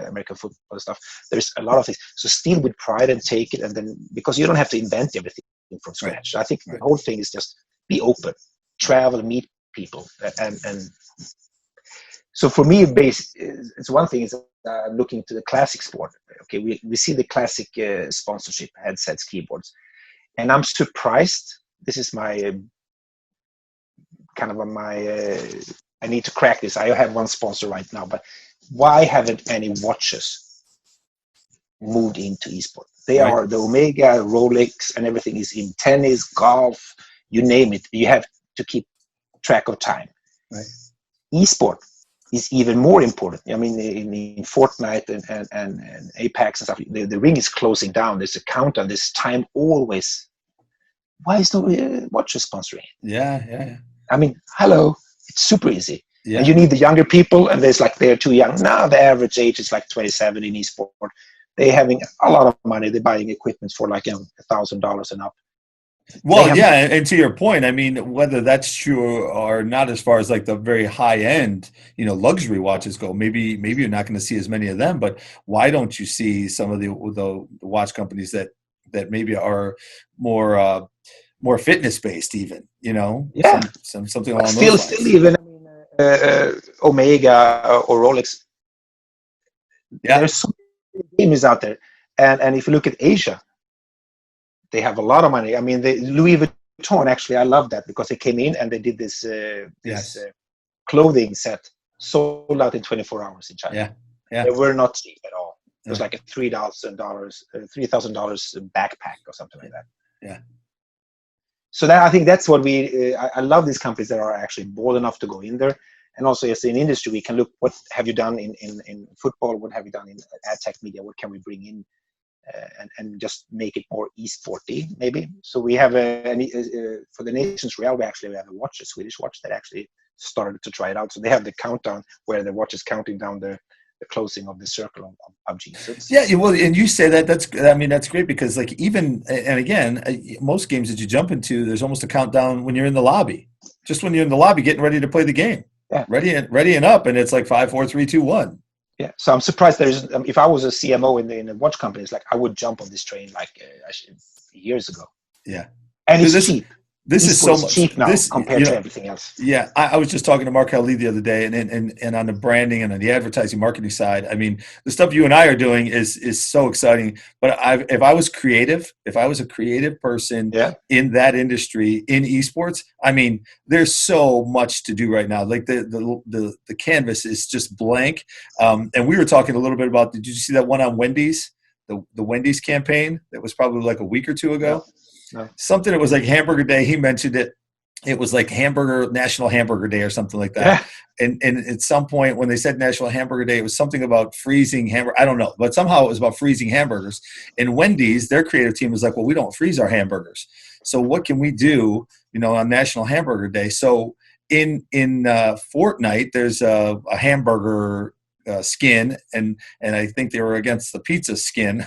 American football stuff. There's a lot of things. So steal with pride and take it, and then, because you don't have to invent everything from scratch. I think the whole thing is just be open, travel, meet people, and so for me, it's one thing is looking to the classic sport. Okay, we see the classic sponsorship, headsets, keyboards, and I'm surprised. This is my kind of my I need to crack this. I have one sponsor right now, but why haven't any watches moved into esports? They are the Omega, Rolex, and everything is in tennis, golf, you name it. You have to keep track of time. Right. Esport is even more important. I mean, in Fortnite and Apex and stuff, the ring is closing down. There's a countdown. There's time always. Why is no watches sponsoring? Yeah. I mean, hello, it's super easy. Yeah. And you need the younger people, and there's like they're too young. Now the average age is like 27 in esport. They're having a lot of money. They're buying equipment for like $1,000 and up. Well, yeah, and to your point, I mean, whether that's true or not, as far as like the very high end, luxury watches go, maybe you're not going to see as many of them. But why don't you see some of the watch companies that maybe are more fitness based, even something along those lines. Still even Omega or Rolex. Yeah, there's so many gamers out there, and if you look at Asia, they have a lot of money. I mean, Louis Vuitton, actually, I love that because they came in and they did this clothing set sold out in 24 hours in China. Yeah. They were not cheap at all. It was like a $3,000 backpack or something like that. Yeah. So I think that's what I love these companies that are actually bold enough to go in there. And also, as in industry, we can look, what have you done in football? What have you done in ad tech media? What can we bring in and just make it more esporty, maybe? So we have for the Nations Real, we have a Swedish watch that actually started to try it out. So they have the countdown where the watch is counting down the closing of the circle of PUBG. So well, and you say that's great, because like even, and again, most games that you jump into, there's almost a countdown when you're in the lobby, just when you're in the lobby getting ready to play the game. Yeah. Ready and up, and it's like 5, 4, 3, 2, 1. Yeah, so I'm surprised there's. If I was a CMO in a watch company, it's like I would jump on this train years ago. Yeah, and it's cheap. This is so much cheap now compared to everything else. Yeah, I was just talking to Mark Haley the other day, and on the branding and on the advertising marketing side, I mean, the stuff you and I are doing is so exciting. But if I was a creative person in that industry, in esports, I mean, there's so much to do right now. Like the canvas is just blank. And we were talking a little bit about. Did you see that one on Wendy's? The Wendy's campaign that was probably like a week or two ago. No. Something that was like Hamburger Day. He mentioned it. It was like National Hamburger Day or something like that. Yeah. And at some point when they said National Hamburger Day, it was something about freezing hamburger. I don't know, but somehow it was about freezing hamburgers. And Wendy's, their creative team was like, well, we don't freeze our hamburgers. So what can we do, on National Hamburger Day? So in Fortnite, there's a hamburger skin, and I think they were against the pizza skin.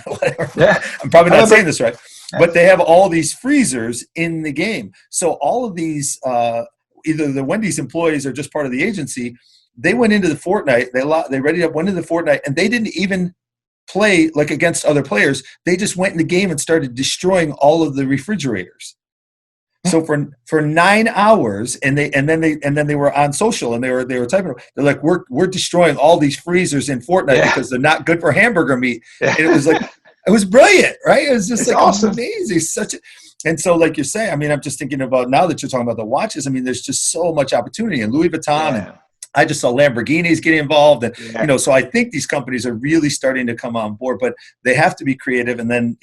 Yeah. I'm probably not saying this right. But they have all these freezers in the game. So all of these, either the Wendy's employees or just part of the agency, they went into the Fortnite. They went into the Fortnite, and they didn't even play like against other players. They just went in the game and started destroying all of the refrigerators. So for 9 hours, and then they were on social, and they were typing. They're like, we're destroying all these freezers in Fortnite because they're not good for hamburger meat. Yeah. And it was like. It was brilliant, right? It was just awesome. Amazing. And so, like you're saying, I mean, I'm just thinking about now that you're talking about the watches. I mean, there's just so much opportunity, and Louis Vuitton, and I just saw Lamborghinis getting involved, and so I think these companies are really starting to come on board, but they have to be creative, and then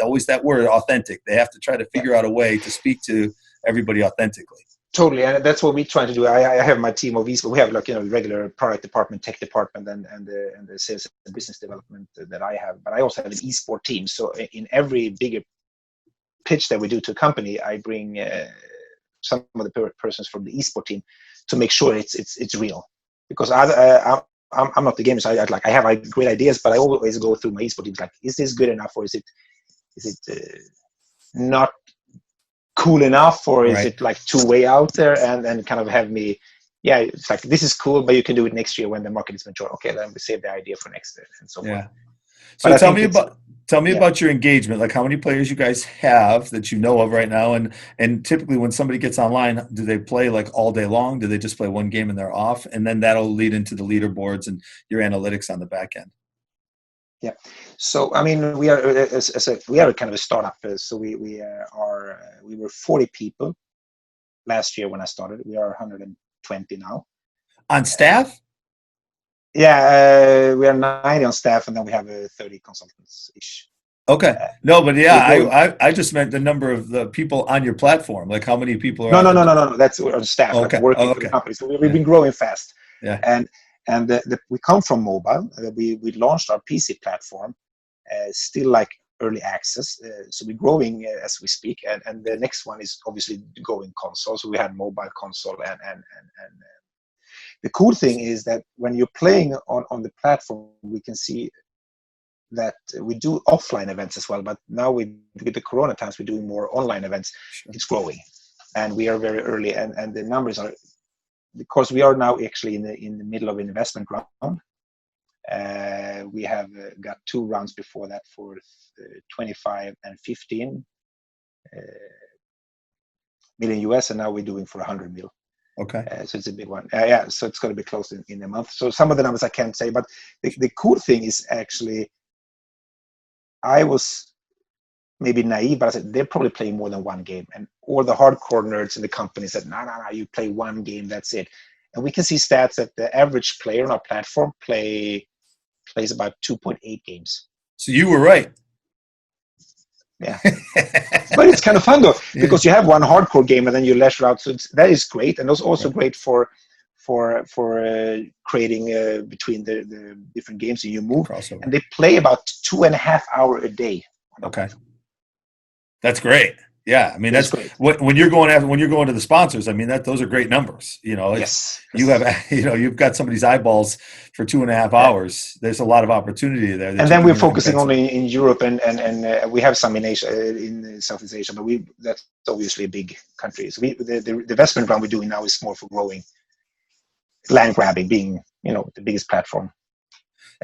always that word, authentic. They have to try to figure out a way to speak to everybody authentically. Totally, and that's what we try to do. I have my team of esports. We have regular product department, tech department, and the sales and business development that I have. But I also have an esport team. So in every bigger pitch that we do to a company, I bring some of the persons from the esport team to make sure it's real. Because I'm not the gamer, so I have great ideas, but I always go through my esport team. Like, is this good enough, or is it not cool enough, or is it like too way out there, and kind of have me, it's like, this is cool, but you can do it next year when the market is mature. Okay, then we save the idea for next year, and so forth. So tell me about your engagement. Like, how many players you guys have that you know of right now, and typically when somebody gets online, do they play like all day long? Do they just play one game and they're off, and then that'll lead into the leaderboards and your analytics on the back end? Yeah, so I mean, we are kind of a startup. So we were 40 people last year when I started. We are 120 now. On staff? Yeah, we are 90 on staff, and then we have 30 consultants each. Okay. No, but we're yeah, I just meant the number of the people on your platform. Like how many people are No. That's on staff, Oh, like okay. working Oh, for the okay. company. So we've Yeah. been growing fast. Yeah. And we come from mobile. We launched our PC platform, still like early access. So we're growing as we speak. And the next one is obviously going console. So we had mobile console and the cool thing is that when you're playing on the platform, we can see that we do offline events as well. But now with the Corona times, we're doing more online events. Sure. It's growing, and we are very early. And the numbers are, because we are now actually in the middle of an investment round. We have got 2 rounds before that for 25 and 15 million US, and now we're doing for 100 mil. Okay. So it's a big one. Yeah, so it's going to be closed in a month. So some of the numbers I can't say, but the cool thing is actually, I was maybe naive, but I said they're probably playing more than one game. And all the hardcore nerds in the company said, no, you play one game, that's it. And we can see stats that the average player on our platform plays about 2.8 games. So you were right. Yeah. But it's kind of fun though, because you have one hardcore game and then you leisure out. So that is great. And it's also great for creating between the different games that you move. Crossover. And they play about 2.5 hours a day. Okay. That's great. Yeah, I mean that's great. when you're going to the sponsors. I mean those are great numbers. You know, yes. You have you've got somebody's eyeballs for 2.5 hours. There's a lot of opportunity there. And then we're focusing only in Europe and we have some in Asia, in Southeast Asia, but that's obviously a big country. So the investment round we're doing now is more for growing, land grabbing, being the biggest platform.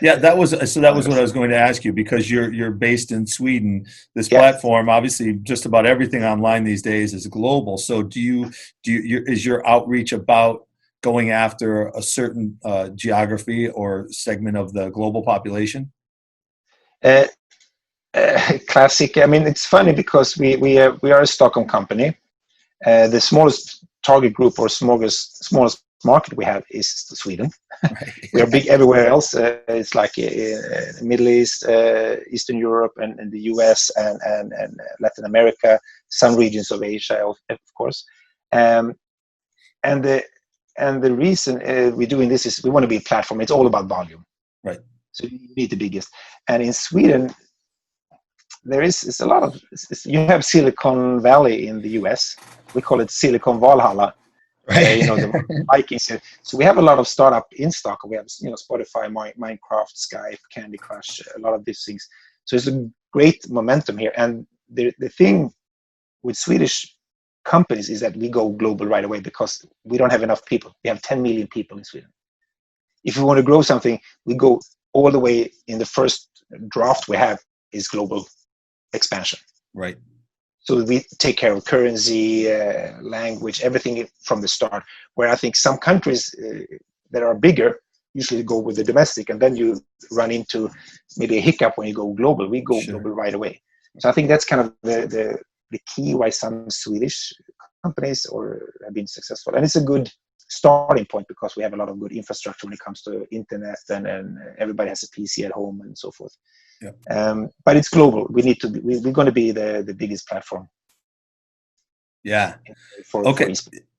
Yeah, that was what I was going to ask you, because you're based in Sweden. This platform, obviously, just about everything online these days is global. So is your outreach about going after a certain geography or segment of the global population? Classic. I mean, it's funny because we are a Stockholm company. The smallest target group or smallest market we have is Sweden. Right. We are big everywhere else. It's like Middle East, Eastern Europe, and the US and Latin America, some regions of Asia, of course. And the reason we're doing this is we want to be a platform. It's all about volume. Right. So you need the biggest. And in Sweden, it's a lot of. You have Silicon Valley in the US. We call it Silicon Valhalla. Right. The Vikings. So we have a lot of startup in Stockholm. We have Spotify, Minecraft, Skype, Candy Crush, a lot of these things. So it's a great momentum here. And the thing with Swedish companies is that we go global right away because we don't have enough people. We have 10 million people in Sweden. If we want to grow something, we go all the way. In the first draft we have is global expansion. Right. So we take care of currency, language, everything from the start. Where I think some countries that are bigger usually go with the domestic, and then you run into maybe a hiccup when you go global. We go global right away. So I think that's kind of the key why some Swedish companies have been successful. And it's a good starting point because we have a lot of good infrastructure when it comes to internet, and everybody has a PC at home and so forth. Yeah. But it's global. We're going to be the biggest platform. Yeah. Okay.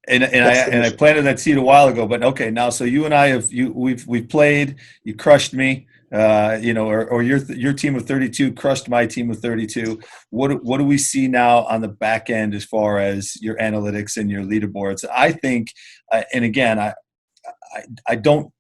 And I planted that seed a while ago, but okay, now so you and I we've played. You crushed me, or your team of 32 crushed my team of 32. What do we see now on the back end as far as your analytics and your leaderboards? I think, and again, I don't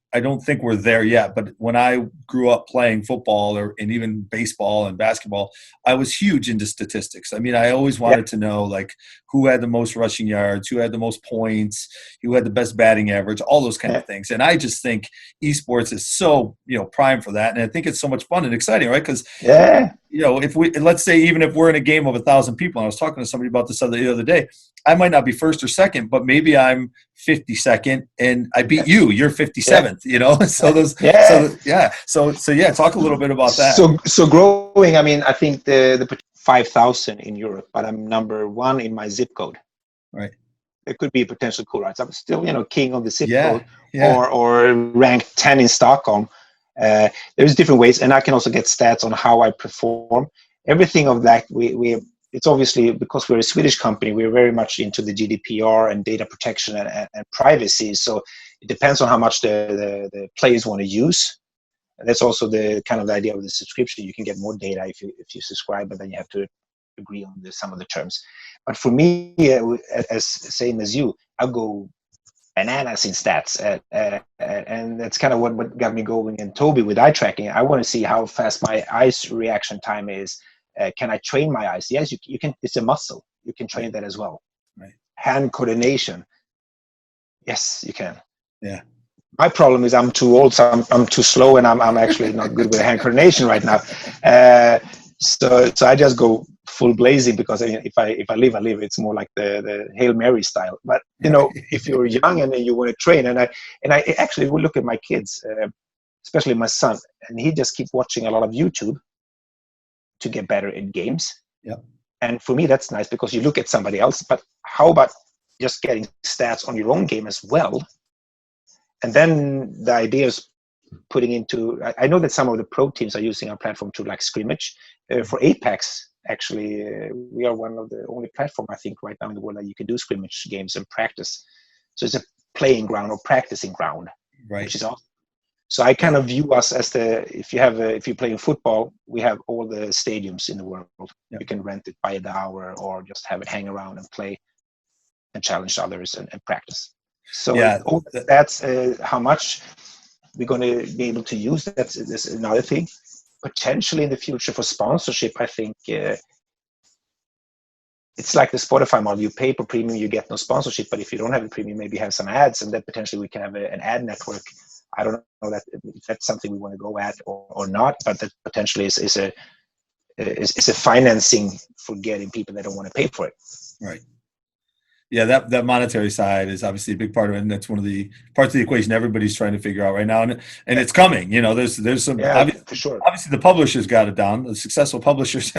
think we're there yet, but when I grew up playing football and even baseball and basketball, I was huge into statistics. I mean, I always wanted to know like who had the most rushing yards, who had the most points, who had the best batting average, all those kind of things. And I just think esports is so, prime for that. And I think it's so much fun and exciting, right? Because, let's say, even if we're in a game of 1,000 people, and I was talking to somebody about this the other day, I might not be first or second, but maybe I'm 52nd and I beat you. You're 57th, So talk a little bit about that. So growing, I mean, I think the 5,000 in Europe, but I'm number 1 in my zip code. Right. there could be a potential cool rights. I'm still, king of the zip Yeah, code, yeah. or ranked 10 in Stockholm. There's different ways, and I can also get stats on how I perform. Everything of that, it's obviously, because we're a Swedish company, we're very much into the GDPR and data protection and privacy. So it depends on how much the players want to use. And that's also the kind of the idea of the subscription. You can get more data if you subscribe, but then you have to agree on some of the terms. But for me, as same as you, I'll go bananas in stats, and that's kind of what got me going in Toby with eye tracking. I want to see how fast my eyes reaction time is. Can I train my eyes? Yes, you can. It's a muscle. You can train that as well. Right. Hand coordination. Yes, you can. Yeah. My problem is I'm too old, so I'm too slow, and I'm actually not good with hand coordination right now. So I just go full blazing, because if I leave, I leave. It's more like the Hail Mary style. But if you're young and you want to train, and I actually will look at my kids, especially my son, and he just keeps watching a lot of YouTube to get better in games. Yeah. And for me, that's nice, because you look at somebody else. But how about just getting stats on your own game as well? And then the idea is putting into, I know that some of the pro teams are using our platform to like scrimmage. For Apex, actually, we are one of the only platform, I think, right now in the world that you can do scrimmage games and practice. So it's a playing ground or practicing ground, Right. which is awesome. So I kind of view us as if you're playing football, we have all the stadiums in the world. Yeah. You can rent it by the hour, or just have it hang around and play and challenge others and practice. So that's how much we're going to be able to use. That's another thing. Potentially in the future for sponsorship, I think it's like the Spotify model. You pay per premium, you get no sponsorship. But if you don't have a premium, maybe have some ads, and then potentially we can have an ad network. I don't know if that's something we want to go at or not, but that potentially is a financing for getting people that don't want to pay for it. Right. Yeah, that monetary side is obviously a big part of it, and that's one of the parts of the equation everybody's trying to figure out right now, and it's coming. There's some for sure. Obviously the publishers got it down. The successful publishers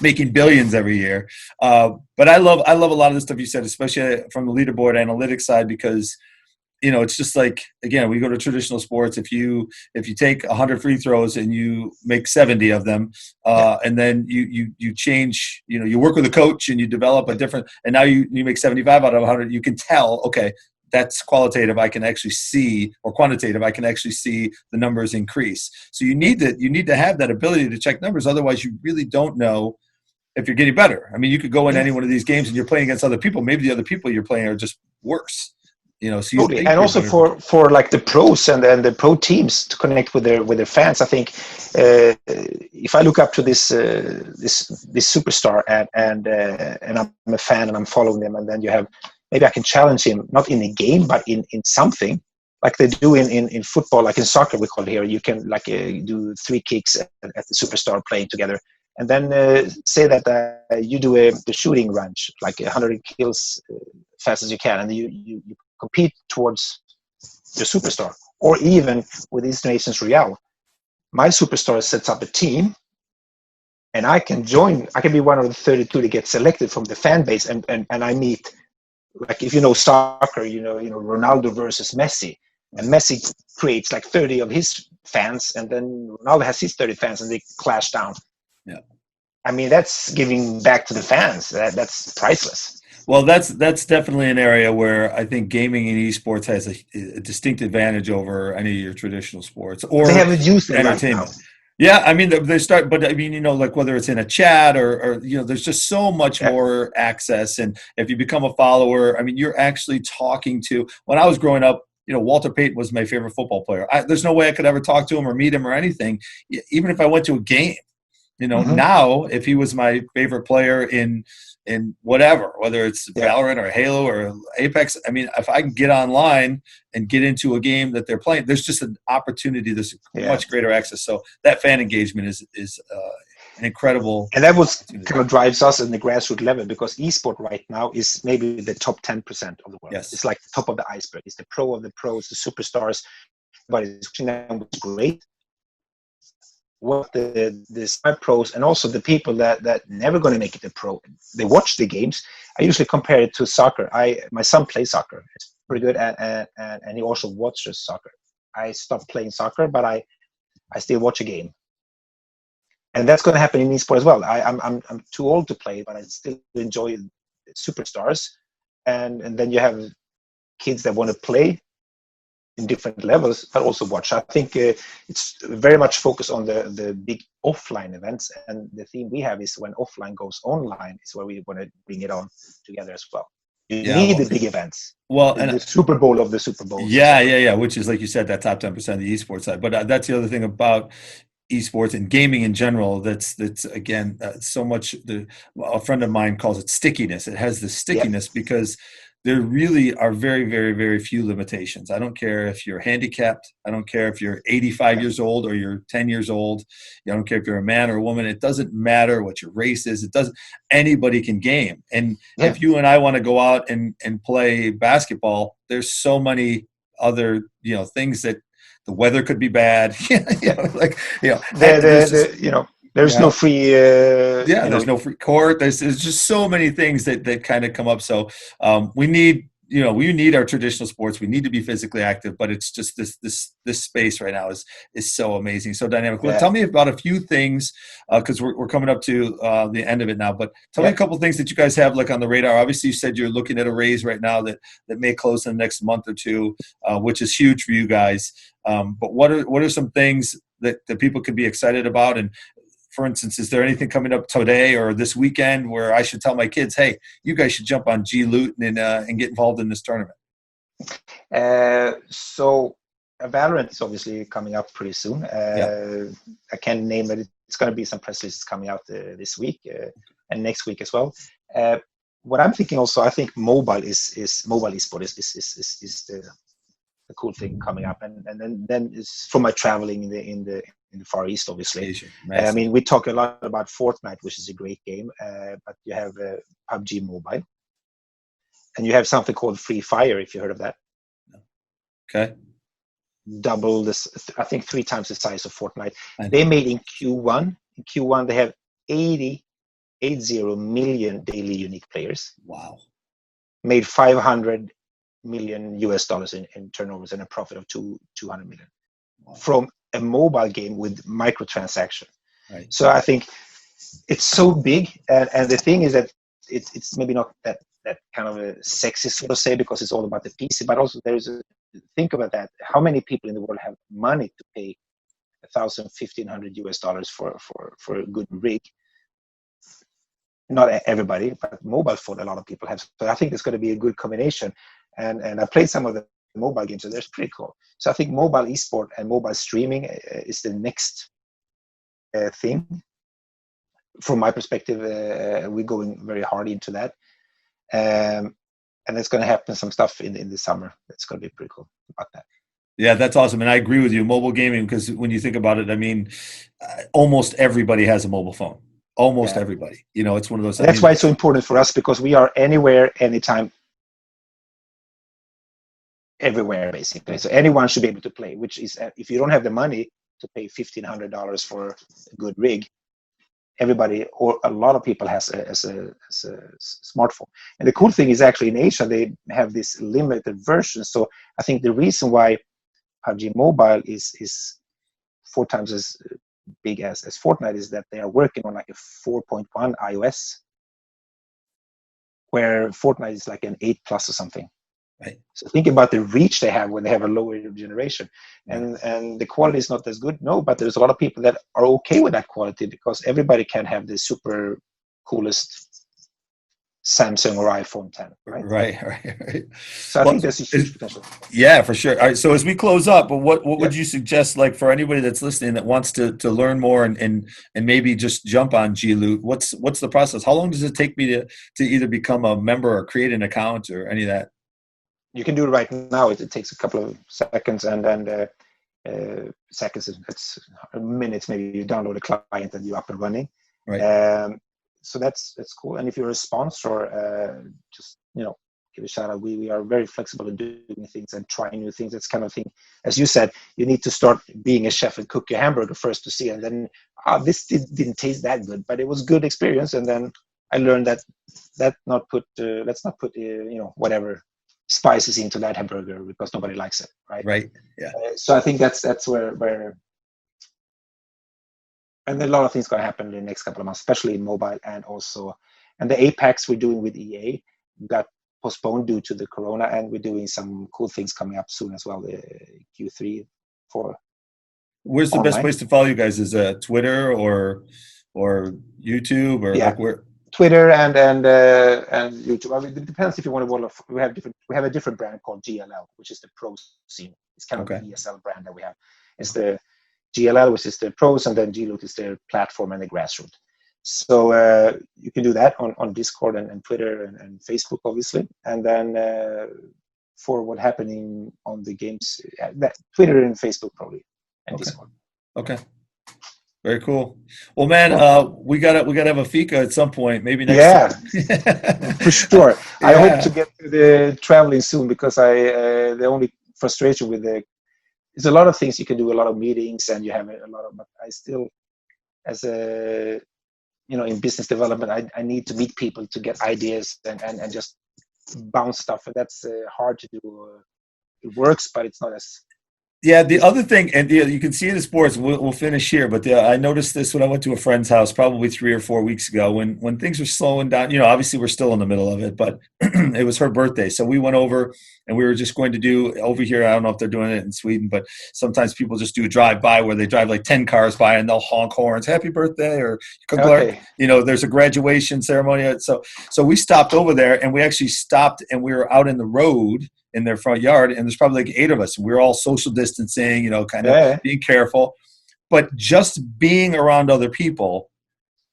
making billions every year. But I love a lot of the stuff you said, especially from the leaderboard analytics side, because it's just like, again, we go to traditional sports. If you take 100 free throws and you make 70 of them, and then you change, you work with a coach and you develop a different, and now you make 75 out of 100, you can tell, okay, that's qualitative. I can actually see, or quantitative. I can actually see the numbers increase. So you need to have that ability to check numbers. Otherwise, you really don't know if you're getting better. I mean, you could go in any one of these games and you're playing against other people. Maybe the other people you're playing are just worse. So totally. And also for like the pros and the pro teams to connect with their fans. I think if I look up to this superstar and I'm a fan and I'm following them, and then you have, maybe I can challenge him, not in a game but in something like they do in football, like in soccer we call it here. You can do 3 kicks at the superstar playing together, and then say that you do the shooting range, like 100 kills fast as you can, and you compete towards the superstar. Or even with these Nations Real, my superstar sets up a team, and I can be one of the 32 that get selected from the fan base, and I meet, like, if you know soccer, Ronaldo versus Messi, and Messi creates like 30 of his fans, and then Ronaldo has his 30 fans, and they clash down. Yeah. I mean, that's giving back to the fans. That's priceless. Well, that's definitely an area where I think gaming and esports has a distinct advantage over any of your traditional sports or they haven't used it entertainment. Right now. Yeah, I mean they start, but I mean like whether it's in a chat or there's just so much more access, and if you become a follower, I mean you're actually talking to. When I was growing up, Walter Payton was my favorite football player. There's no way I could ever talk to him or meet him or anything, even if I went to a game. Now if he was my favorite player in whatever, whether it's Valorant or Halo or Apex, I mean, if I can get online and get into a game that they're playing, there's just an opportunity. There's much greater access. So that fan engagement is an incredible. And that was kind of drives us in the grassroots level, because esport right now is maybe the top 10% of the world. Yes. It's like the top of the iceberg. It's the pro of the pros, the superstars. But it's watching them was great. what the smart pros and also the people that never going to make it a pro, they watch the games. I usually compare it to soccer. My son plays soccer. It's pretty good, and he also watches soccer. I stopped playing soccer, but I still watch a game. And that's going to happen in esports as well. I'm too old to play, but I still enjoy superstars. And then you have kids that want to play in different levels, but also watch. I think it's very much focused on the big offline events. And the theme we have is when offline goes online is where we want to bring it on together as well. You need the big events. Well, and the Super Bowl of the Super Bowls. Yeah. Which is, like you said, that top 10% of the esports side. But that's the other thing about esports and gaming in general. That's again so much. A friend of mine calls it stickiness. It has the stickiness because there really are very, very, very few limitations. I don't care if you're handicapped. I don't care if you're 85 years old or you're 10 years old. I don't care if you're a man or a woman. It doesn't matter what your race is. It doesn't. Anybody can game. And if you and I want to go out and play basketball, there's so many other things that the weather could be bad. There's no free. There's no free court. There's just so many things that kind of come up. So we need our traditional sports. We need to be physically active, but it's just this space right now is so amazing, so dynamic. Well, tell me about a few things because we're coming up to the end of it now. But tell me a couple of things that you guys have like on the radar. Obviously, you said you're looking at a raise right now that may close in the next month or two, which is huge for you guys. But what are some things that people can be excited about? And for instance, is there anything coming up today or this weekend where I should tell my kids, hey, you guys should jump on G-Loot and get involved in this tournament? So Valorant is obviously coming up pretty soon. I can't name it. It's going to be some press releases coming out this week and next week as well. What I'm thinking also, I think mobile esports is the cool thing coming up, and then it's from my traveling in the Far East, obviously. Nice. I mean, we talk a lot about Fortnite, which is a great game, but you have PUBG Mobile, and you have something called freefire. If you heard of that, okay. Double this, I think 3 times the size of Fortnite. They made in Q1. In Q1, they have 80 million daily unique players. Wow. Made $500 million in turnovers and a profit of 200 million from a mobile game with microtransaction. Right. So I think it's so big, and the thing is that it's maybe not that kind of a sexy sort of say because it's all about the PC, but also think about that. How many people in the world have money to pay $1,500 for a good rig? Not everybody, but mobile phone, a lot of people have. So I think it's going to be a good combination. And I played some of the mobile games, and they're pretty cool. So I think mobile esport and mobile streaming is the next thing. From my perspective, we're going very hard into that. And it's going to happen some stuff in the summer. That's going to be pretty cool about that. Yeah, that's awesome. And I agree with you. Mobile gaming, because when you think about it, I mean, almost everybody has a mobile phone. Almost everybody. It's one of those. That's why it's so important for us, because we are anywhere, anytime, everywhere, basically. So anyone should be able to play, which is, if you don't have the money to pay $1,500 for a good rig, everybody or a lot of people has a smartphone. And the cool thing is actually in Asia, they have this limited version. So I think the reason why PUBG Mobile is 4 times as big as Fortnite is that they are working on like a 4.1 iOS, where Fortnite is like an 8 plus or something. Right. So think about the reach they have when they have a lower generation, and the quality is not as good. No, but there's a lot of people that are okay with that quality, because everybody can have the super coolest Samsung or iPhone 10. Right. So I think there's a huge potential. Yeah, for sure. All right. So as we close up, what would you suggest, like for anybody that's listening that wants to learn more and maybe just jump on G-Loot? What's the process? How long does it take me to either become a member or create an account or any of that? You can do it right now. It takes a couple of seconds, and then seconds, it's minutes. Maybe you download a client and you're up and running. Right. So that's cool. And if you're a sponsor, just give a shout out. We are very flexible in doing things and trying new things. That's kind of thing, as you said, you need to start being a chef and cook your hamburger first to see, and then this didn't taste that good, but it was good experience. And then I learned that let's not put whatever spices into that hamburger because nobody likes it, right? Right. Yeah. So I think that's where and a lot of things going to happen in the next couple of months, especially in mobile, and the APACs we're doing with EA got postponed due to the corona, and we're doing some cool things coming up soon as well, Q3 for. Where's the best place to follow you guys? Is Twitter or YouTube or like where? Twitter and YouTube. I mean, it depends if you want to. We have a different brand called GLL, which is the pro scene. It's kind of the ESL brand that we have. It's the GLL, which is the pros, and then GLoot is their platform and the grassroots. So you can do that on Discord and Twitter and Facebook, obviously. And then for what happening on the games, Twitter and Facebook probably, and Discord. Okay. Very cool. Well, man, we gotta have a fika at some point, maybe next. Yeah, for sure. Yeah. I hope to get to the traveling soon, because the only frustration with there's a lot of things you can do, a lot of meetings, and you have a lot of. But I still, as a in business development, I need to meet people to get ideas and just bounce stuff, and that's hard to do. It works, but it's not as. Yeah, the other thing, and you can see it in sports, we'll finish here, but I noticed this when I went to a friend's house probably 3 or 4 weeks ago when things were slowing down. Obviously we're still in the middle of it, but it was her birthday. So we went over and we were just going to do over here. I don't know if they're doing it in Sweden, but sometimes people just do a drive-by where they drive like 10 cars by and they'll honk horns, happy birthday, or there's a graduation ceremony. So we stopped over there, and we actually stopped, and we were out in the road in their front yard, and there's probably like 8 of us. We were all social distancing, kind of being careful. But just being around other people,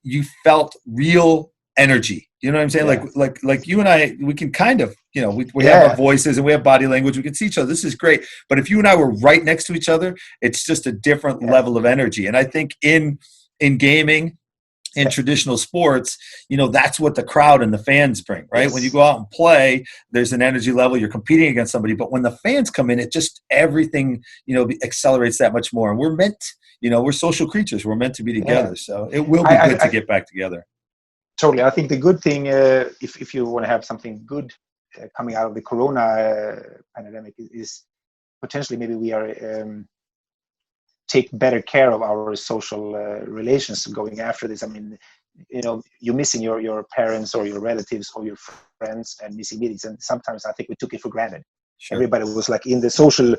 you felt real energy. You know what I'm saying? Yeah. Like you and I, we can kind of, we have our voices and we have body language. We can see each other. This is great. But if you and I were right next to each other, it's just a different level of energy. And I think in gaming, in traditional sports, that's what the crowd and the fans bring, right? Yes. When you go out and play, there's an energy level, you're competing against somebody, but when the fans come in, it just, everything, accelerates that much more. And we're meant, we're social creatures. We're meant to be together. So it will be good to get back together. Totally. I think the good thing, if you want to have something good coming out of the corona pandemic is potentially maybe we are, take better care of our social relations going after this. I mean, you're missing your parents or your relatives or your friends and missing meetings. And sometimes I think we took it for granted. Sure. Everybody was like in the social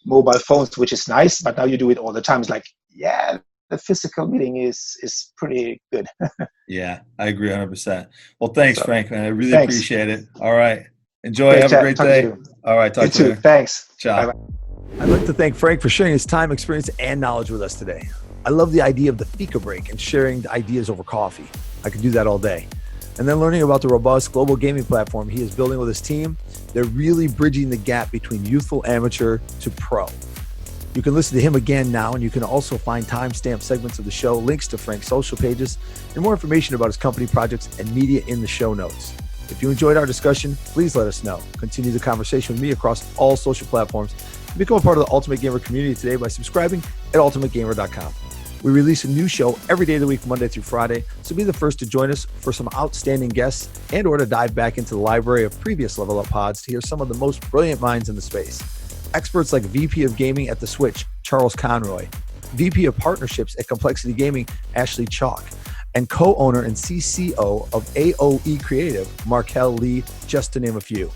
mobile phones, which is nice, but now you do it all the time. It's like, the physical meeting is pretty good. Yeah, I agree 100%. Well, thanks, Frank, man. I really appreciate it. All right. Enjoy. Have a great day. All right. Talk to you later. Thanks. Ciao. Bye-bye. I'd like to thank Frank for sharing his time, experience, and knowledge with us today. I love the idea of the fika break and sharing the ideas over coffee. I could do that all day. And then learning about the robust global gaming platform he is building with his team. They're really bridging the gap between youthful amateur to pro. You can listen to him again now, and you can also find timestamp segments of the show, links to Frank's social pages, and more information about his company projects and media in the show notes. If you enjoyed our discussion, please let us know. Continue the conversation with me across all social platforms. Become a part of the Ultimate Gamer community today by subscribing at ultimategamer.com. We release a new show every day of the week, Monday through Friday, so be the first to join us for some outstanding guests and or to dive back into the library of previous Level Up pods to hear some of the most brilliant minds in the space. Experts like VP of Gaming at The Switch, Charles Conroy, VP of Partnerships at Complexity Gaming, Ashley Chalk, and co-owner and CCO of AOE Creative, Markel Lee, just to name a few.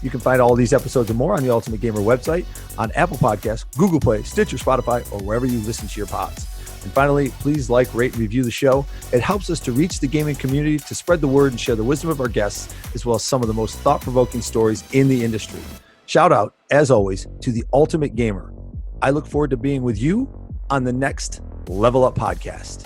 You can find all these episodes and more on the Ultimate Gamer website, on Apple Podcasts, Google Play, Stitcher, Spotify, or wherever you listen to your pods. And finally, please like, rate, and review the show. It helps us to reach the gaming community, to spread the word and share the wisdom of our guests, as well as some of the most thought-provoking stories in the industry. Shout out, as always, to the Ultimate Gamer. I look forward to being with you on the next Level Up podcast.